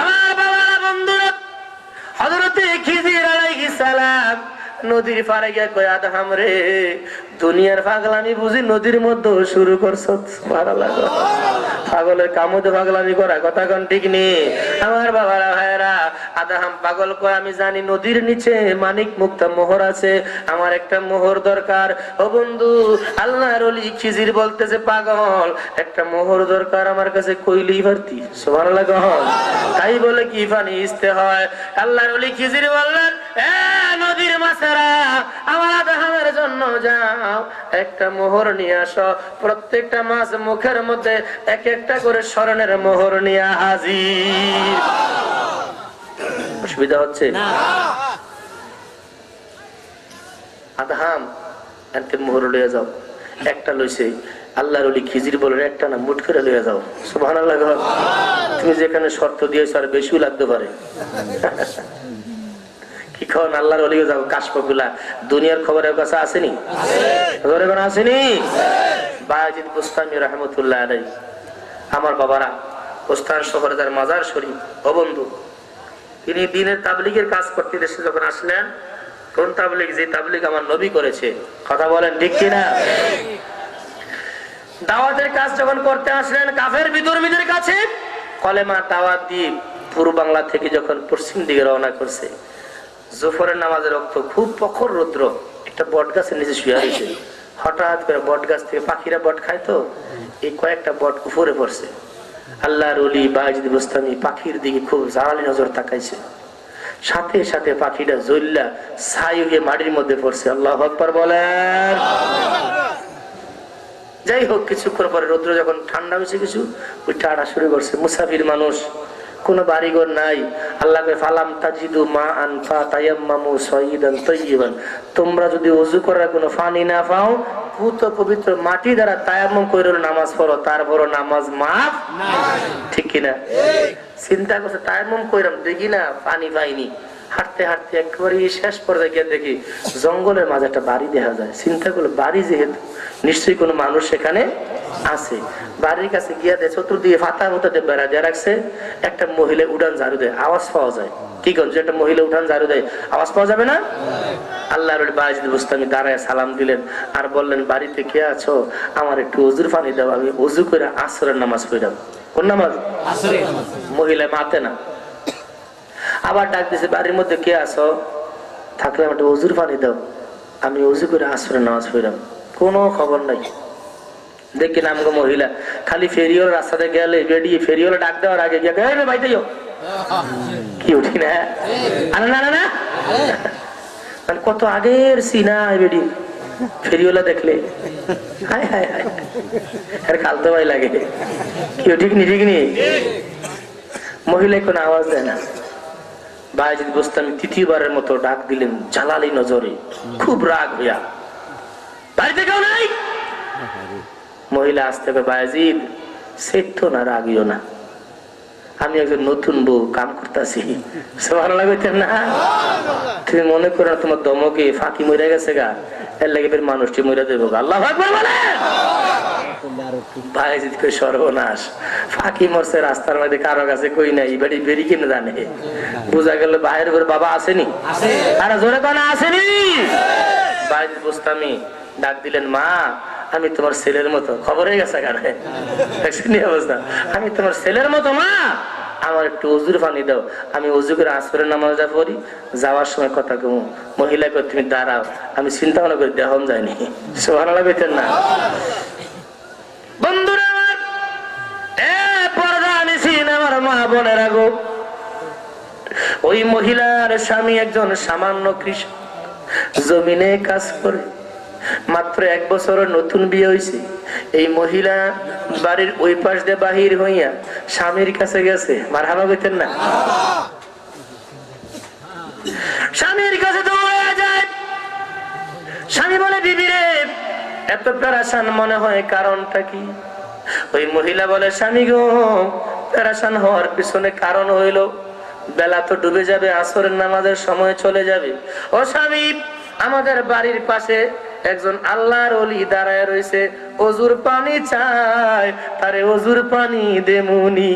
আমার বাবারা বন্ধুরা, হযরতে খিজির আলাইহিস সালাম নদীর পারে গিয়া কয় আদহাম রে, দুনিয়ার পাগলামি বুঝি নদীর মধ্যে শুরু করছ? সুবহানাল্লাহ। পাগলের কামতে পাগলামি করা কথা কোন ঠিক নেই। আমার বাবারা ভাইরা, আদহাম পাগল কয় আমি জানি নদীর নিচে মানিক মুক্তা মোহর আছে, আমার একটা মোহর দরকার। ও বন্ধু, আল্লাহর ওলি খিজির বলতেছে পাগল একটা মোহর দরকার আমার কাছে, কইলেই পারতি। সুবহানাল্লাহ। তাই বলে কি পানি ইস্তে হয়? আল্লাহর ওলি খিজির বললেন, এ নদীর মাছেরা, আমার আদহামের জন্য যাও একটা মোহর নিয়ে আসো, প্রত্যেকটা মাছ মুখের মধ্যে এক একটা করে স্মরণের মোহর নিয়ে হাজির। অসুবিধা হচ্ছে না? আদহাম এতে মোহর লইয়া যাও, একটা লইছে। আল্লাহর ওলি খিজির বলেন একটা না, মুঠ করে লইয়া যাও। সুবহানাল্লাহ। তুমি যেখানে শর্ত দিয়েছো আর বেশিও লাগতে পারে। কি খন আল্লাহর ওলিও যাও, কাশফগুলা দুনিয়ার খবরের কাছে আসেনি? আসেনি? বায়েজিদ বুস্তামি রাহমাতুল্লাহ আলাইহি, আমার বাবারা, বুস্তান শহরে তার মাজার শরীফ। ও বন্ধু, তিনি দ্বীনের তাবলীগের কাজ করতে দেশে যখন আসলেন, কোন তাবলীগ? যে তাবলীগ আমার নবী করেছে। কথা বলেন ঠিক কিনা? দাওয়াতের কাজ যখন করতে আসলেন কাফের বিধর্মীদের কাছে, কলেমা দাওয়াত দিয়ে পূর্ব বাংলা থেকে যখন পশ্চিম দিকে রওনা করছে, জোফরের নামাজের রক্ত খুব প্রখর রৌদ্র, একটা বট গাছের নিচে শুয়ে রয়েছে। হঠাৎ করে বট গাছ থেকে পাখিরা বট খায়, তো এই কয়েকটা বট উপরে পড়ছে। আল্লাহর ওলি বায়েজিদ বুস্তামি পাখির দিকে খুব জালালি নজর তাকাইছে, সাথে সাথে পাখিটা জ্বললা ছাই হয়ে মাটির মধ্যে পড়ছে। আল্লাহু আকবার বলেন। যাই হোক, কিছুক্ষণ পরে রৌদ্র যখন ঠান্ডা হয়েছে, কিছু ওই টাড়া শুরু করছে। মুসাফির মানুষ, কোন বাড়িঘর নাই। আল্লাহ ফালাম তাজিদু মা আন ফাতায়াম্মামু সাইয়িদান তাইয়িবান, তোমরা যদি ওযু করার কোনো পানি না পাও, পূত পবিত্র মাটি দ্বারা তায়াম্মুম কইরো, নামাজ পড়ো, তারপর নামাজ মাফ নাই। ঠিক কি না? চিন্তা করছে তায়াম্মুম কইরাম, দেখি না পানি পাইনি। হাঁটতে হাঁটতে একেবারে শেষ পর্যায়ে গিয়ে দেখি জঙ্গলের মাঝে একটা বাড়ি দেখা যায়। চিন্তা করলো বাড়ি যেহেতু, নিশ্চয়ই কোনো মানুষ সেখানে আছে। বাড়ির কাছে গিয়া দেয় চতুর্দিকে ফাতা ফুটাতে বেড়া দিয়ে রাখছে। একটা মহিলা উঠান ঝাড়ু দেয়, আওয়াজ পাওয়া যায়। কি করেন? একটা মহিলা উঠান ঝাড়ু দেয়, আওয়াজ পাওয়া যাবে না? আল্লাহর বায়েজিদ বুস্তামি দাঁড়ায় সালাম দিলেন আর বললেন, বাড়িতে কে আছো? আমার একটু ওযুর পানি দাও, আমি ওযু করে আসরের নামাজ পড়লাম। কোন নামাজ? আসরের। মহিলা মাতে না। আবার ডাক দিছে, বাড়ির মধ্যে কে আছো? থাকলে একটা ওজুর পানি দাও, আমি ওজু করে আসরে নামাজ পড়লাম। কোনো খবর নাই। দেখি না আমাকে মহিলা খালি ফেরিওর রাস্তাতে গেলে বেরিয়ে ফেরিওলা ডাক দেওয়ার আগে গিয়ে বাইতে কি উঠি না না না না মানে কত আগের সিনা বেডি ফেরিওলা দেখলে হায় হায় হায় আর খালতো ভাই লাগে। কি ঠিক নি ঠিক নি? মহিলা কোনো আওয়াজ দেয় না। বায়েজিদ বুস্তামি তৃতীয়বারের মতো ডাক দিলেন জালালি নজরে, খুব রাগ হইয়া, বাড়িতে কেউ নাই? মহিলা আসতে হবে, বায়েজিদ সেদ্ধ না, রাগিও না, আমি একজন নতুন বউ, কাম করতেছি। সুবহানাল্লাহ কইতেন না? তুমি মনে করো না তোমার দমকে ফাঁকি মরে গেছে গা, এর লাগে ফের মানুষটি মরে দেবো। আল্লাহু আকবার বলেন। বায়েজিদ কই সর্বনাশ, ফাঁকি মরছে রাস্তার মধ্যে, কারো কাছে কই নাই, বাড়ি বেরি কিনে জানে। বোঝা গেল বাইরের উপর বাবা আসেনি, আর জোরে কোন আসেনি। বায়েজিদ বুস্তামি ডাক দিলেন, মা আমি তোমার ছেলের মতো, খবর হয়ে গেছে কানে অবস্থা, আমি তোমার ছেলের মতো, মা আমার একটু ওজুর পানি দাও, আমি ওজু করে আসরের নামাজটা পড়ি, যাওয়ার সময় কথা কমু। মহিলা করে তুমি দাঁড়াও, আমি চিন্তা ভাবনা করে দেহন যায়নি। সুবহানাল্লাহ কইতেন না? বন্ধুরা আমার, পর্দা নিছিন আমার মা বোনেরা গো, ওই মহিলার স্বামী একজন সামান্য কৃষক, জমিনে কাজ করে, মাত্র 1 বছরের নতুন বিয়ে হয়েছে। এই মহিলা বাড়ির ওই পাশ দিয়ে বাহির হইয়া স্বামীর কাছে গেছে, মারহাবা কইতেন না? স্বামীর কাছে দৌড়ে যায়। স্বামী বলে, বিবি রে এত পেরেশান মনে হয়, কারণটা কি? ওই মহিলা বলে, স্বামী গো পেরেশান হওয়ার পিছনে কারণ হইল বেলা তো ডুবে যাবে, আসরের নামাজের সময় চলে যাবে। ও স্বামী, আমাদের বাড়ির পাশে একজন আল্লাহর ওলি দাঁড়ায় রয়েছে, ওজুর পানি চায়, তারে ওজুর পানি দেমুনি।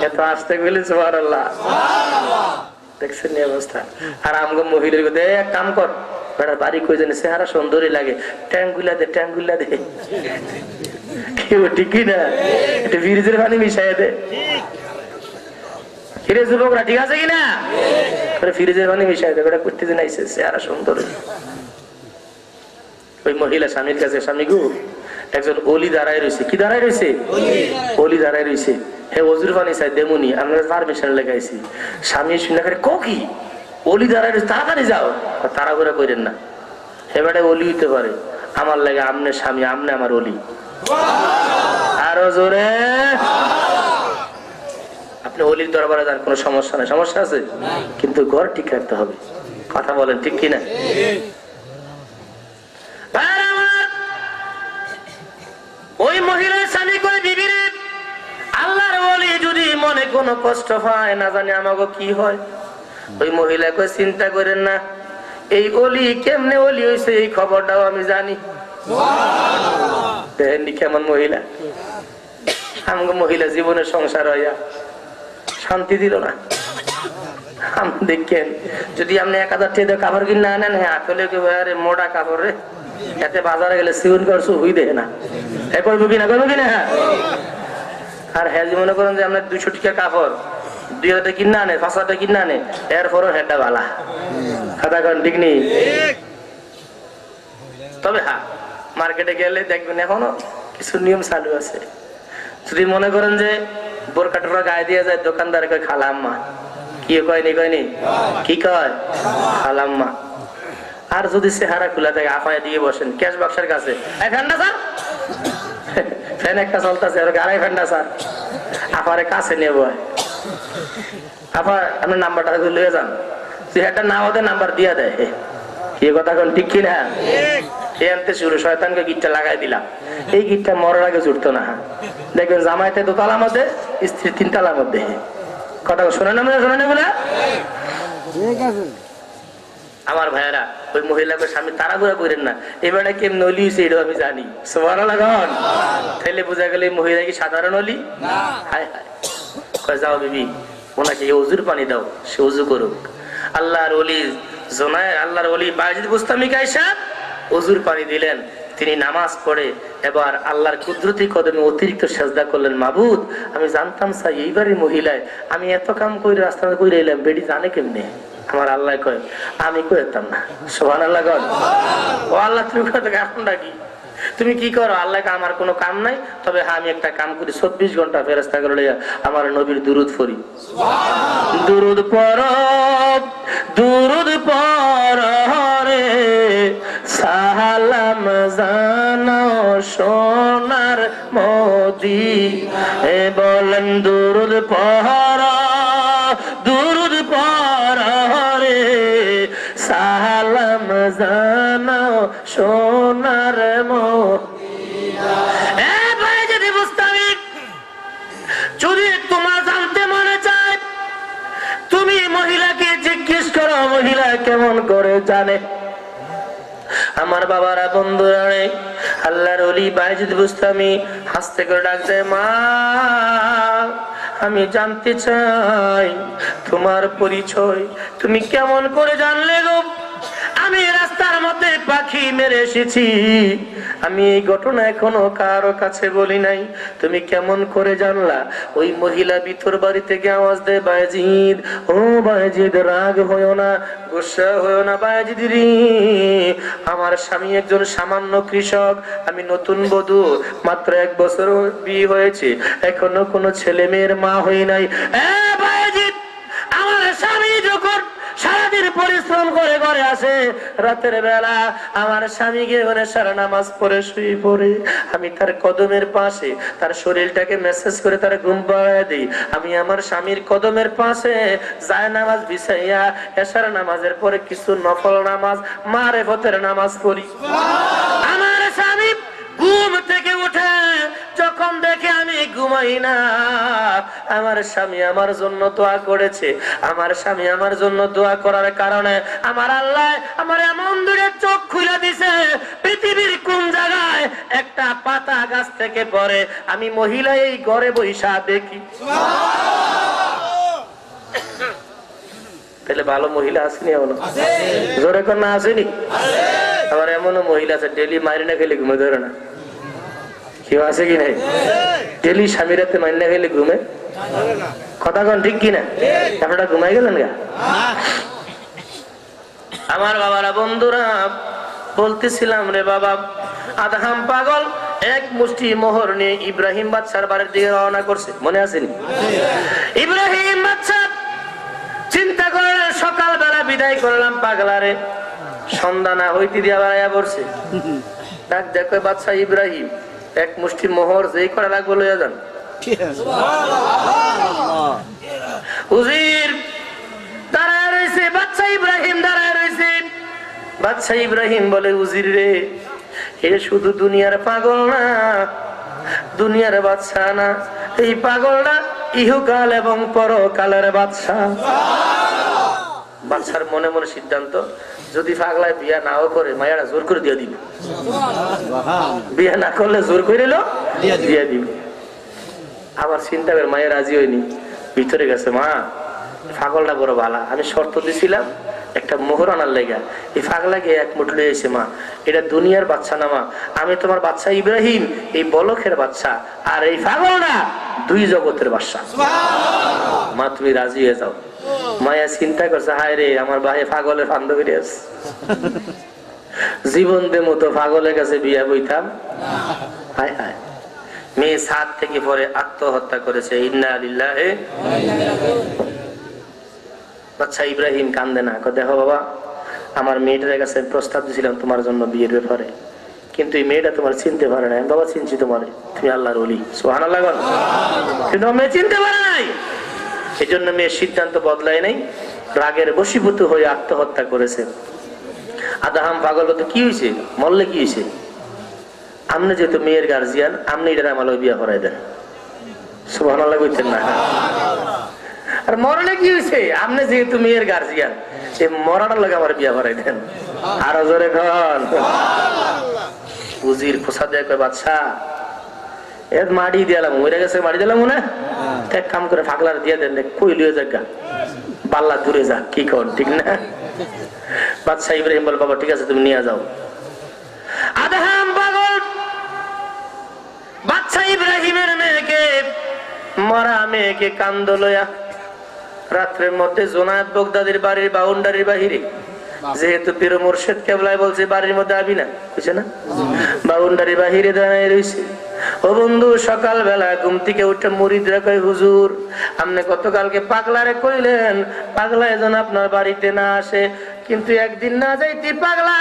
এত আসতে গেলে সুবহানাল্লাহ, দেখছেন অবস্থা। আর আমগো মহিলার দে এক কাম কর, বেটার বাড়ি কই জানে চেহারা সুন্দরী লাগে, ট্যাঙ্গুলা দে, ট্যাঙ্গুলা দে, কেউ ঠিক না, একটু ফ্রিজের পানি মিশাই দে। ফিরে যুবকরা ঠিক আছে কিনা? ফ্রিজের পানি মিশাই দে, বেটা করতে দিন আইসে চেহারা সুন্দর। ওই মহিলা স্বামীর কাছে, স্বামী গো একজন ওলি দাঁড়ায় রয়েছে। কি দাঁড়ায় রয়েছে? ওলি দাঁড়ায় রয়েছে, হে ওজুর পানি চাই দেমুনি, আমরা পারমিশন লেগাইছি। স্বামী শুনে করে, ক কি ওলি দাঁড়ায় রয়েছে, তাড়াতাড়ি যাও। তাড়াহুড়া করেন না, এবারে ওলি হইতে পারে, আমার লাগে আমনে স্বামী, আমনে আমার ওলি। আরো জোরে, আপনি ওলির দরবারে যান, কোনো সমস্যা নাই। সমস্যা আছে কিন্তু ঘর ঠিক রাখতে হবে। কথা বলেন ঠিক কিনা? ওই মহিলার স্বামী কই, বিবি রে আল্লাহর ওলি যদি মনে কোনো কষ্ট পায়, না জানি আমাকে কি হয়। ওই মহিলা কই, চিন্তা করেন না, এই ওলি কেমনে ওলি হয়েছে এই খবরটাও আমি জানি। কেমন মহিলা! আমাকে মহিলা জীবনের সংসার হইয়া শান্তি দিল না। দেখেন, যদি আপনি 1000 টাকা কাপড় কিনে আনেন, হ্যাঁ আসলে মোটা কাপড় রে, এতে বাজারে গেলে সিউন করছো হুই দেখে না, করবো কিনা, করবো কিনা? হ্যাঁ। আর হ্যাঁ মনে করেন যে আপনার 200 টাকা কাপড় 2000 টাকা কিনে আনে, 5000 টাকা কিনে আনে, এরপরও হেডটা বালা। কথা কন ঠিক নেই? তবে হ্যাঁ, মার্কেটে গেলে দেখবেন এখনো কিছু নিয়ম চালু আছে। যদি মনে করেন যে বোরকা টোরকা গায়ে দিয়ে যায়, দোকানদার কয় খালাম্মা। কি কয়নি, কয়নি, কি কয়? খালাম্মা। আর যদি চেহারা খোলা থাকে, আফায় দিয়ে বসেন ক্যাশ বাক্সের কাছে, ফ্যানটা স্যার, ফ্যান একটা চলতেছে, আড়াই ফ্যানটা স্যার, আফারে কাছে নিয়ে বয়। আফা আপনার নাম্বারটা লয়ে যান, একটা না হতে নাম্বার দিয়া দেয়। এই কথা কোন ঠিক কিনা? এনতে শুরু, শয়তানকে গিটটা লাগাই দিলাম। এই গিটটা মরার আগে জুড়তো না। দেখবেন জামাইতে 2 তলার মধ্যে, স্ত্রী 3 তলার মধ্যে। কথা শোনেন না, শোনেন বলে আমার ভাইয়েরা, ওই মহিলাকে স্বামী তাড়াহুড়া করেন না, এবারে কেমন অলি হয়েছে এটাও আমি জানি। সুবহানাল্লাহ। তাইলে বোঝা গেল এই মহিলা কি সাধারণ অলি? হায় হায়। যাও বিবি, ওনাকে ওজুর পানি দাও, সে ওজু করুক। আল্লাহর ওলি জোনায়, আল্লাহর ওলি বায়েজিদ বুস্তামি কায়সা ওজুর পানি দিলেন। তিনি নামাজ পড়ে এবার আল্লাহর কুদরতি কদমে অতিরিক্ত সেজদা করলেন, মাবুদ আমি জানতাম স্যার এইবারই মহিলায় আমি এত কাম করে রাস্তা করে এলাম, বেডি জানে কেমনে? আমার আল্লাহ কয় আমি কইতাম না। সুবহানাল্লাহ কর। ও আল্লাহ তুমি কত কারণটা কি? তুমি কি করো? আল্লাহকে আমার কোনো কাম নাই, তবে হ্যাঁ আমি একটা কাম করি, 24 ঘন্টা ফেরেশতা করে লইয়া আমার নবীর দুরূদ পড়ি। দুরূদ পড়ো, দুরূদ পড়ো রে সালাম জানাও সোনার মদিনায়, বলেন দুরূদ পড়ো, দুরূদ পড়ো রে সালাম জানাও সোনার মদিনায়। যদি বুঝতামি, যদি তোমার জানতে মনে চায় তুমি মহিলাকে জিজ্ঞেস করো মহিলা কেমন করে জানে। আমার বাবারা বন্ধুরা রে, আল্লাহর ওলি বাইজিদ বুস্তামি হাসতে করে ডাক দেয়, মা আমি জানতে চাই তোমার পরিচয়, তুমি কেমন করে জানলে গো? আমি রাস্তার মধ্যে পাখি মেরে এসেছি, আমি এই ঘটনা এখনো কারো কাছে বলি নাই, তুমি কেমন করে জানলা? ওই মহিলা ভিতর বাড়ি থেকে আওয়াজ দেয়, বায়েজিদ ও বায়েজিদ রাগ হইও না, গুসা হইও না বায়েজিদ রে, আমার স্বামী একজন সামান্য কৃষক, আমি নতুন বধূ, মাত্র 1 বছর বিয়ে হয়েছে, এখনো কোনো ছেলে মেয়ের মা হই নাই। বায়েজিদ আমার স্বামী যখন সারাদিন পরিশ্রম করে ঘরে আসে, রাতের বেলা আমার স্বামীকে ওখানে সারা নামাজ পড়ে শুয়ে পড়ে, আমি তার কদমের পাশে তার শরীরটাকে মেসেজ করে তার ঘুম পাড়ায় দিই। আমি আমার স্বামীর কদমের পাশে যায় নামাজ বিছাইয়া এশার নামাজের পরে কিছু নফল নামাজ মারেফতের নামাজ পড়ি। আমার স্বামী ঘুম থেকে উঠে যখন দেখে আমি ঘুমাই না, আমার স্বামী আমার জন্য দোয়া করেছে, আমার স্বামী আমার জন্য দোয়া করার কারণে আমার আল্লাহ আমার এমন দূরে চোখ খুলে দিছে, পৃথিবীর কোন জায়গায় একটা পাতা গাছ থেকে পড়ে আমি মহিলা এই ঘরে বৈশা দেখি। তাহলে ভালো মহিলা আসেনি? এমন জোরে কোন না আসেনি? আবার এমনও মহিলা আছে ডেলি মারি না খেলে ঘুমে ধরে না, কেউ আছে কি নাই? ডেলি স্বামী রাতে মারি না খেলে ঘুমে, কথা কোন ঠিক কিনা? আপনারা ঘুমাই গেলেন গা? আমার বাবারা বন্ধুরা বলতেছিলাম রে বাবা, আদহাম পাগল এক মুষ্টি মোহর নিয়ে ইব্রাহিম বাদশার বাড়ির দিকে রওনা করছে, মনে আসেনি? ইব্রাহিম বাদশা চিন্তা করলেন সকালবেলা বিদায় করলাম পাগলারে, সন্ধ্যা না হইতে দিয়া বাড়াইয়া পড়ছে, ডাক দেখো বাদশা ইব্রাহিম এক মুষ্টি মোহর যেই করা লাগবে লইয়া যান। উজির দাঁড়ায় রয়েছে, বাদশা ইব্রাহিম দাঁড়ায় রয়েছে। বাদশা ইব্রাহিম বলে, উজির রে এ শুধু দুনিয়ার পাগল না, দুনিয়ার বাদশা না, এই পাগলটা ইহকাল এবং পরকালের বাদশা। বাদশার মনে মনে সিদ্ধান্ত, যদি পাগলায় বিয়া নাও করে মায়ারা জোর করে দিয়ে দিবে, বিয়া না করলে জোর করে দিয়ে দিবে। আবার চিন্তা করে মায়ের রাজি হয়নি, ভিতরে গেছে, মা পাগলটা বড় ভালা, আমি শর্ত দিছিলাম একটা মোহর আনার লেগা, এই পাগলাকে এক মুঠ লয়ে এসে, মা এটা দুনিয়ার বাচ্চা না মা, আমি তোমার বাচ্চা ইব্রাহিম এই বলখের বাচ্চা, আর এই পাগলটা 2 জগতের বাচ্চা, মা তুমি রাজি হয়ে যাও। মায়া চিন্তা করছে, হায় রে আমার ভাই পাগলের বান্ধবী আছে, জীবন দে মতো পাগলের কাছে বিয়া বইতাম। হায় হায়, মেয়ে 7 থেকে পরে আত্মহত্যা করেছে, ইন্না লিল্লাহি। বাচ্চা ইব্রাহিম কান্দে না, দেখো বাবা আমার মেয়েটার কাছে প্রস্তাব দিয়েছিলাম তোমার জন্য বিয়ের ব্যাপারে, কিন্তু এই মেয়েটা তোমার চিনতে পারে না। বাবা চিনছি তোমার, তুমি আল্লাহর ওলি, সুবহানাল্লাহ, কিন্তু মেয়ে চিনতে পারে নাই, এই জন্য মেয়ের সিদ্ধান্ত বদলায় নাই, রাগের বশীভূত হয়ে আত্মহত্যা করেছে। আদহাম পাগল তো কি হয়েছে, মরলে কি হয়েছে? আপনি যেহেতু মেয়ের গার্জিয়ান, আপনি এটা আমার বিয়া করাই দেন, সুবহানাল্লাহ কইতেন না? আর মরলে কি হয়েছে, আপনি যেহেতু মেয়ের গার্জিয়ান, সে মরানোর লাগে আমার বিয়া করাই দেন। আরো জোরে খান। উজির খোসা দেয়, কয় বাদশা এর মাটি দিলাম, মরে গেছে মাটি দিলাম না, এক কাম করে ফাগলার দিয়ে দেন, কই লিয়ে যাক পাল্লা দূরে যাক, কি কর ঠিক না? বাদশা ইব্রাহিম বল, বাবা ঠিক আছে তুমি নিয়ে যাও। আদহাম পাগল বাদশা ইব্রাহিমের মেয়েকে, মরা মেয়েকে কান্দ লইয়া রাত্রের মধ্যে জোনায়েদ বগদাদির বাড়ির বাউন্ডারির বাহিরে, যেহেতু পীর মুর্শিদ কেবলাই বলছে বাড়ির মধ্যে আবি না, বুঝছে না, বাউন্ডারি বাহিরে দাঁড়ায় রয়েছে। ও বন্ধু, সকাল বেলা ঘুম থেকে উঠে মুরিদরা কয়, হুজুর আপনি গতকালকে পাগলারে কইলেন পাগলা যেন আপনার বাড়িতে না আসে, কিন্তু একদিন না যাইতে পাগলা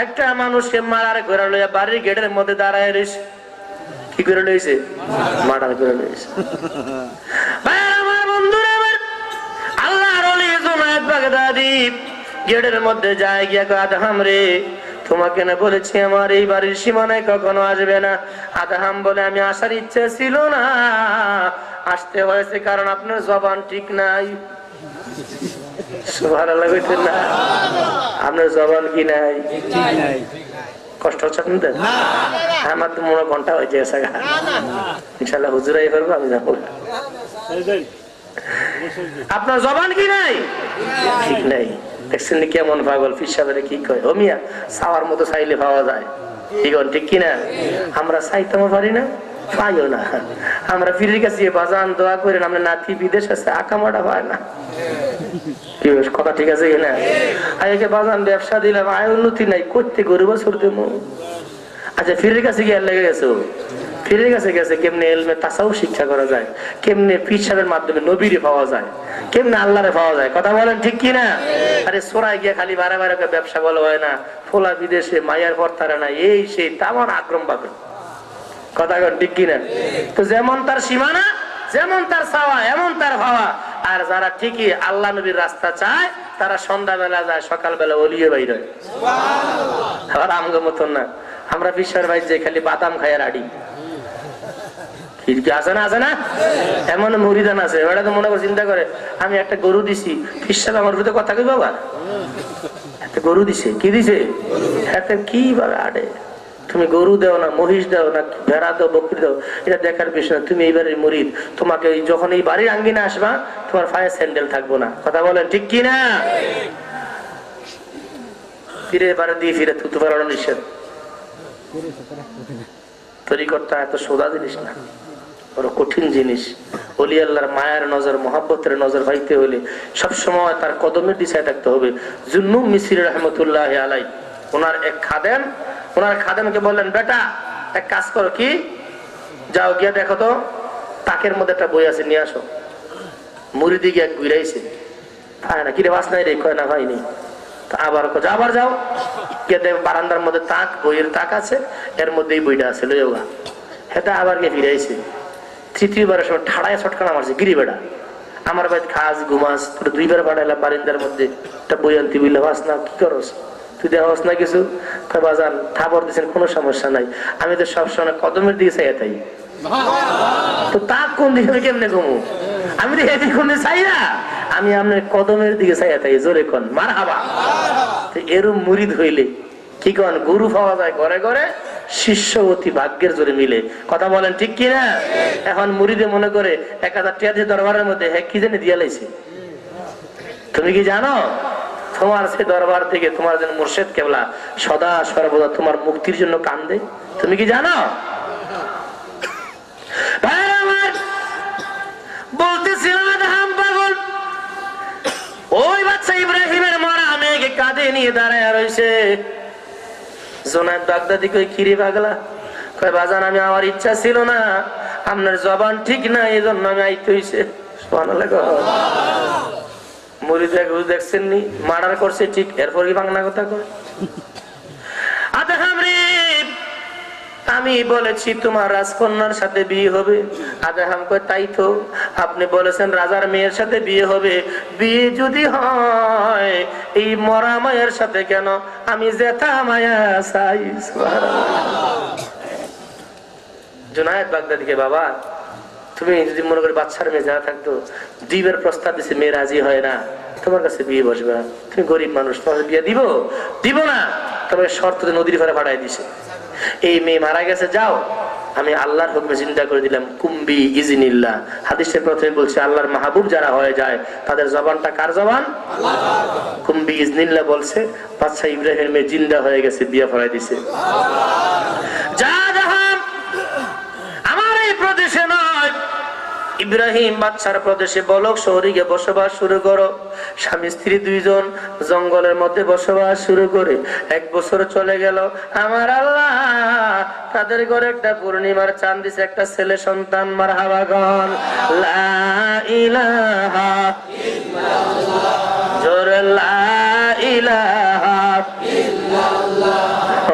একটা মানুষকে মারার করে লইয়া বাড়ির গেটের মধ্যে দাঁড়ায় রয়েছে। কি করে লইছে? মার্ডার করে লইছে। আমার বন্ধুরা, আমার আল্লাহর ওলি জুনায়েদ বাগদাদী গেটের মধ্যে যায় গিয়া কয়, আদহাম রে, তোমাকে না বলেছি আমার এই বাড়ির সীমানায় কখনো আসবে না। আদহাম বলে, আমি আসার ইচ্ছে ছিল না, আসতে হয়েছে কারণ আপনার জবান ঠিক নাই। সুবহানাল্লাহ কইতেন না? আপনার জবান কি নাই? কষ্ট হচ্ছে আপনাদের? আমার তো মনে ঘন্টা হয়েছে, ইনশাল্লাহ হুজুরাই পারবো, আমি যাবো। আপনার জবান কি নাই? ঠিক নাই। দেখছেন কেমন পাগল, পীর সাহেবের কি কয়, ও মিয়া চাওয়ার মতো চাইলে পাওয়া যায়, ঠিক কিনা? আমরা চাইতেও পারি না, পাইও না। আমরা পীরের কাছে বাজান দোয়া করেন, আমরা নাতি বিদেশ আছে, আকামাটা পায় না। কি কথা ঠিক আছে কিনা? আগে বাজান ব্যবসা দিলাম, আয় উন্নতি নাই, করতে গরিব ছড়তে। আচ্ছা, পীরের কাছে গিয়ে লেগে গেছে, পীরের কাছে গেছে কেমনে এলমে তাসাও শিক্ষা করা যায়, কেমনে পীর সাহেবের মাধ্যমে নবীরে পাওয়া যায়, কেমনে আল্লাহরে পাওয়া যায়। কথা বলেন ঠিক কিনা? আরে সোরাই গিয়া খালি বারে বারে ব্যবসা বলা হয় না, ফোলা বিদেশে মায়ের পর্তারা না, এই সেই তামান আক্রম পাবে। কথা বলেন ঠিক কিনা? তো যেমন তার সীমানা, যেমন তার চাওয়া, এমন তার ভাবা। আর যারা ঠিকই আল্লাহ নবীর রাস্তা চায়, তারা সন্ধ্যাবেলা যায়, সকালবেলা ওলিয়ে বাইর হয়। আবার আমগো মতন না, আমরা বিশ্বের ভাই যে খালি বাদাম খাইয়ার আড়ি আছে না, আছে না? এমন মুরিদান আছে, ওরা তো মনে করে চিন্তা করে, আমি একটা গরু দিছি, পীর সাহেব আমার ভিতরে কথা কই, বাবা একটা গরু দিছে, কি দিছে, হাতে কি বাবা আড়ে, তুমি গরু দেও না, মহিষ দেও না, ভেড়া দাও, বকরি দাও, এটা দেখার বিষয় না। তুমি এইবারের মুরিদ, তোমাকে যখন এই বাড়ির আঙ্গিনা আসবা, তোমার পায়ে স্যান্ডেল থাকবো না। কথা বলেন ঠিক কি না? ফিরে বারে দিয়ে ফিরে থুতু পারানো নিষেধ। তরিকতটা এত সোজা জিনিস না, বড় কঠিন জিনিস। ওলি আল্লাহর মায়ের নজর, মহাব্বতের নজর পাইতে হলে সবসময় তার কদমের দিশায় থাকতে হবে। জুন্নুম মিসরি রহমতুল্লাহ আলাই, ওনার এক খাদেম, ওনার খাদেমকে বললেন, বেটা এক কাজ করো, কি যাও গিয়া দেখো তো তাকের মধ্যে একটা বই আছে, নিয়ে আসো। মুরিদি গিয়া ঘুরাইছে, পায় না, কিরে বাস নাই রে, কয় না হয়নি। আবার আবার যাও গিয়ে দেখ বারান্দার মধ্যে তাক, বইয়ের তাক আছে, এর মধ্যে এই বইটা আছে, লইও গা। হেটা আবার গিয়ে ফিরাইছে। তৃতীয়বারের সময় ঠাড়ায় ছটকানা মারছে, গিরি বেড়া আমার বাড়িতে খাস ঘুমাস, তোর দুইবার পাঠাইলাম বারিন্দার মধ্যে একটা বই আনতে, বুঝলাম বাস না, কি করস তুই, দেওয়াস না কিছু? বাজান থাপড় দিচ্ছেন, কোনো সমস্যা নাই, আমি তো সবসময় কদমের দিকে চাই তাই। তো তাক কোন দিকে আমি কেমনে ঘুমু? আমি তো এদিক কোন চাই না, আমি আপনার কদমের দিকে চাই তাই। জোরে কন মারহাবা। এরম মুরিদ হইলে কি কন, গুরু পাওয়া যায় ঘরে ঘরে, শিষ্য অতি ভাগ্যের জোরে মিলে। কথা বলেন ঠিক কিনা? এখন মুরিদে মনে করে 1000 টাকা দিয়ে দরবারের মধ্যে হ্যাঁ কি জানি দিয়া লাইছে। তুমি কি জানো তোমার সে দরবার থেকে তোমার যেন মুর্শিদ কেবলা সদা সর্বদা তোমার মুক্তির জন্য কান্দে? তুমি কি জানো? বলতেছিলাম আদহাম পাগল ওই বাদশা ইব্রাহিমের মরা মেয়েকে কাঁধে নিয়ে দাঁড়ায় রয়েছে। জুনায়েদ বাগদাদী কই, কিরে পাগলা? কয় বাজান, আমি আমার ইচ্ছা ছিল না, আপনার জবান ঠিক না, এই জন্য আমি আইতে হইছে। সুবহানাল্লাহ। মুরিদ দেখছেন নি, মার্ডার করছে ঠিক, এরপর কি বাংলা কথা কয়? আদহাম রে, আমি বলেছি তোমার রাজকন্যার সাথে বিয়ে হবে। আদহাম কয়, তাই তো আপনি বলেছেন রাজার মেয়ের সাথে বিয়ে হবে, বিয়ে যদি হয় এই মরা মায়ের সাথে কেন, আমি জেঠা মায়া চাই। জুনায়েদ বাগদাদীকে, বাবা তুমি যদি মনে করি বাচ্চার মেয়ে যারা থাকতো, 2 বার প্রস্তাব দিছে, মেয়ে রাজি হয় না, তোমার কাছে বিয়ে বসবে না, তুমি গরিব মানুষ, তোমার বিয়ে দিব না, তবে শর্ত নদীর পাড়ে পাঠাই দিছে। এই মেয়ে মারা গেছে, যাও, আমি আল্লাহর হুকমে জিন্দা করে দিলাম, কুম্বি ইজনিল্লাহ। হাদিসের প্রথমে বলছে আল্লাহর মাহবুব যারা হয়ে যায় তাদের জবানটা কার জবান? কুম্বি ইজনিল্লাহ বলছে। বাদশা ইব্রাহিমের মেয়ে জিন্দা হয়ে গেছে, বিয়ে পড়াই দিছে। যা ইব্রাহিম বাদশার প্রদেশে বলক শহরে গিয়ে বসবাস শুরু করো। স্বামী স্ত্রী দুইজন জঙ্গলের মধ্যে বসবাস শুরু করে 1 বছর চলে গেল। আমার আল্লাহ তাদের ঘরে একটা পূর্ণিমার চাঁদ দিছে, একটা ছেলে সন্তান। মারহাবা গান লা ইলাহা ইল্লাল্লাহ, জোরে লা ইলাহা ইল্লাল্লাহ,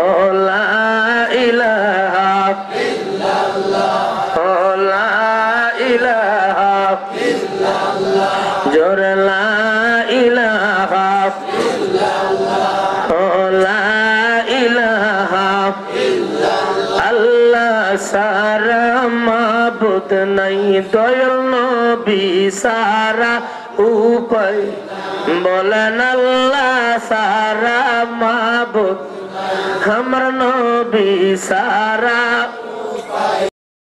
ও লা ইলাহা ইল্লাল্লাহ, ও লা ইলাহা ইল্লাল্লাহ, জোরে লা ইলাহা ইল্লাল্লাহ, ও লা ইলাহা ইল্লাল্লাহ। আল্লাহ সারা মাবুদ নাই, দয়াল নবী সারা উপায়, বলেন আল্লাহ সারা মাবুদ, আমার নবী সারা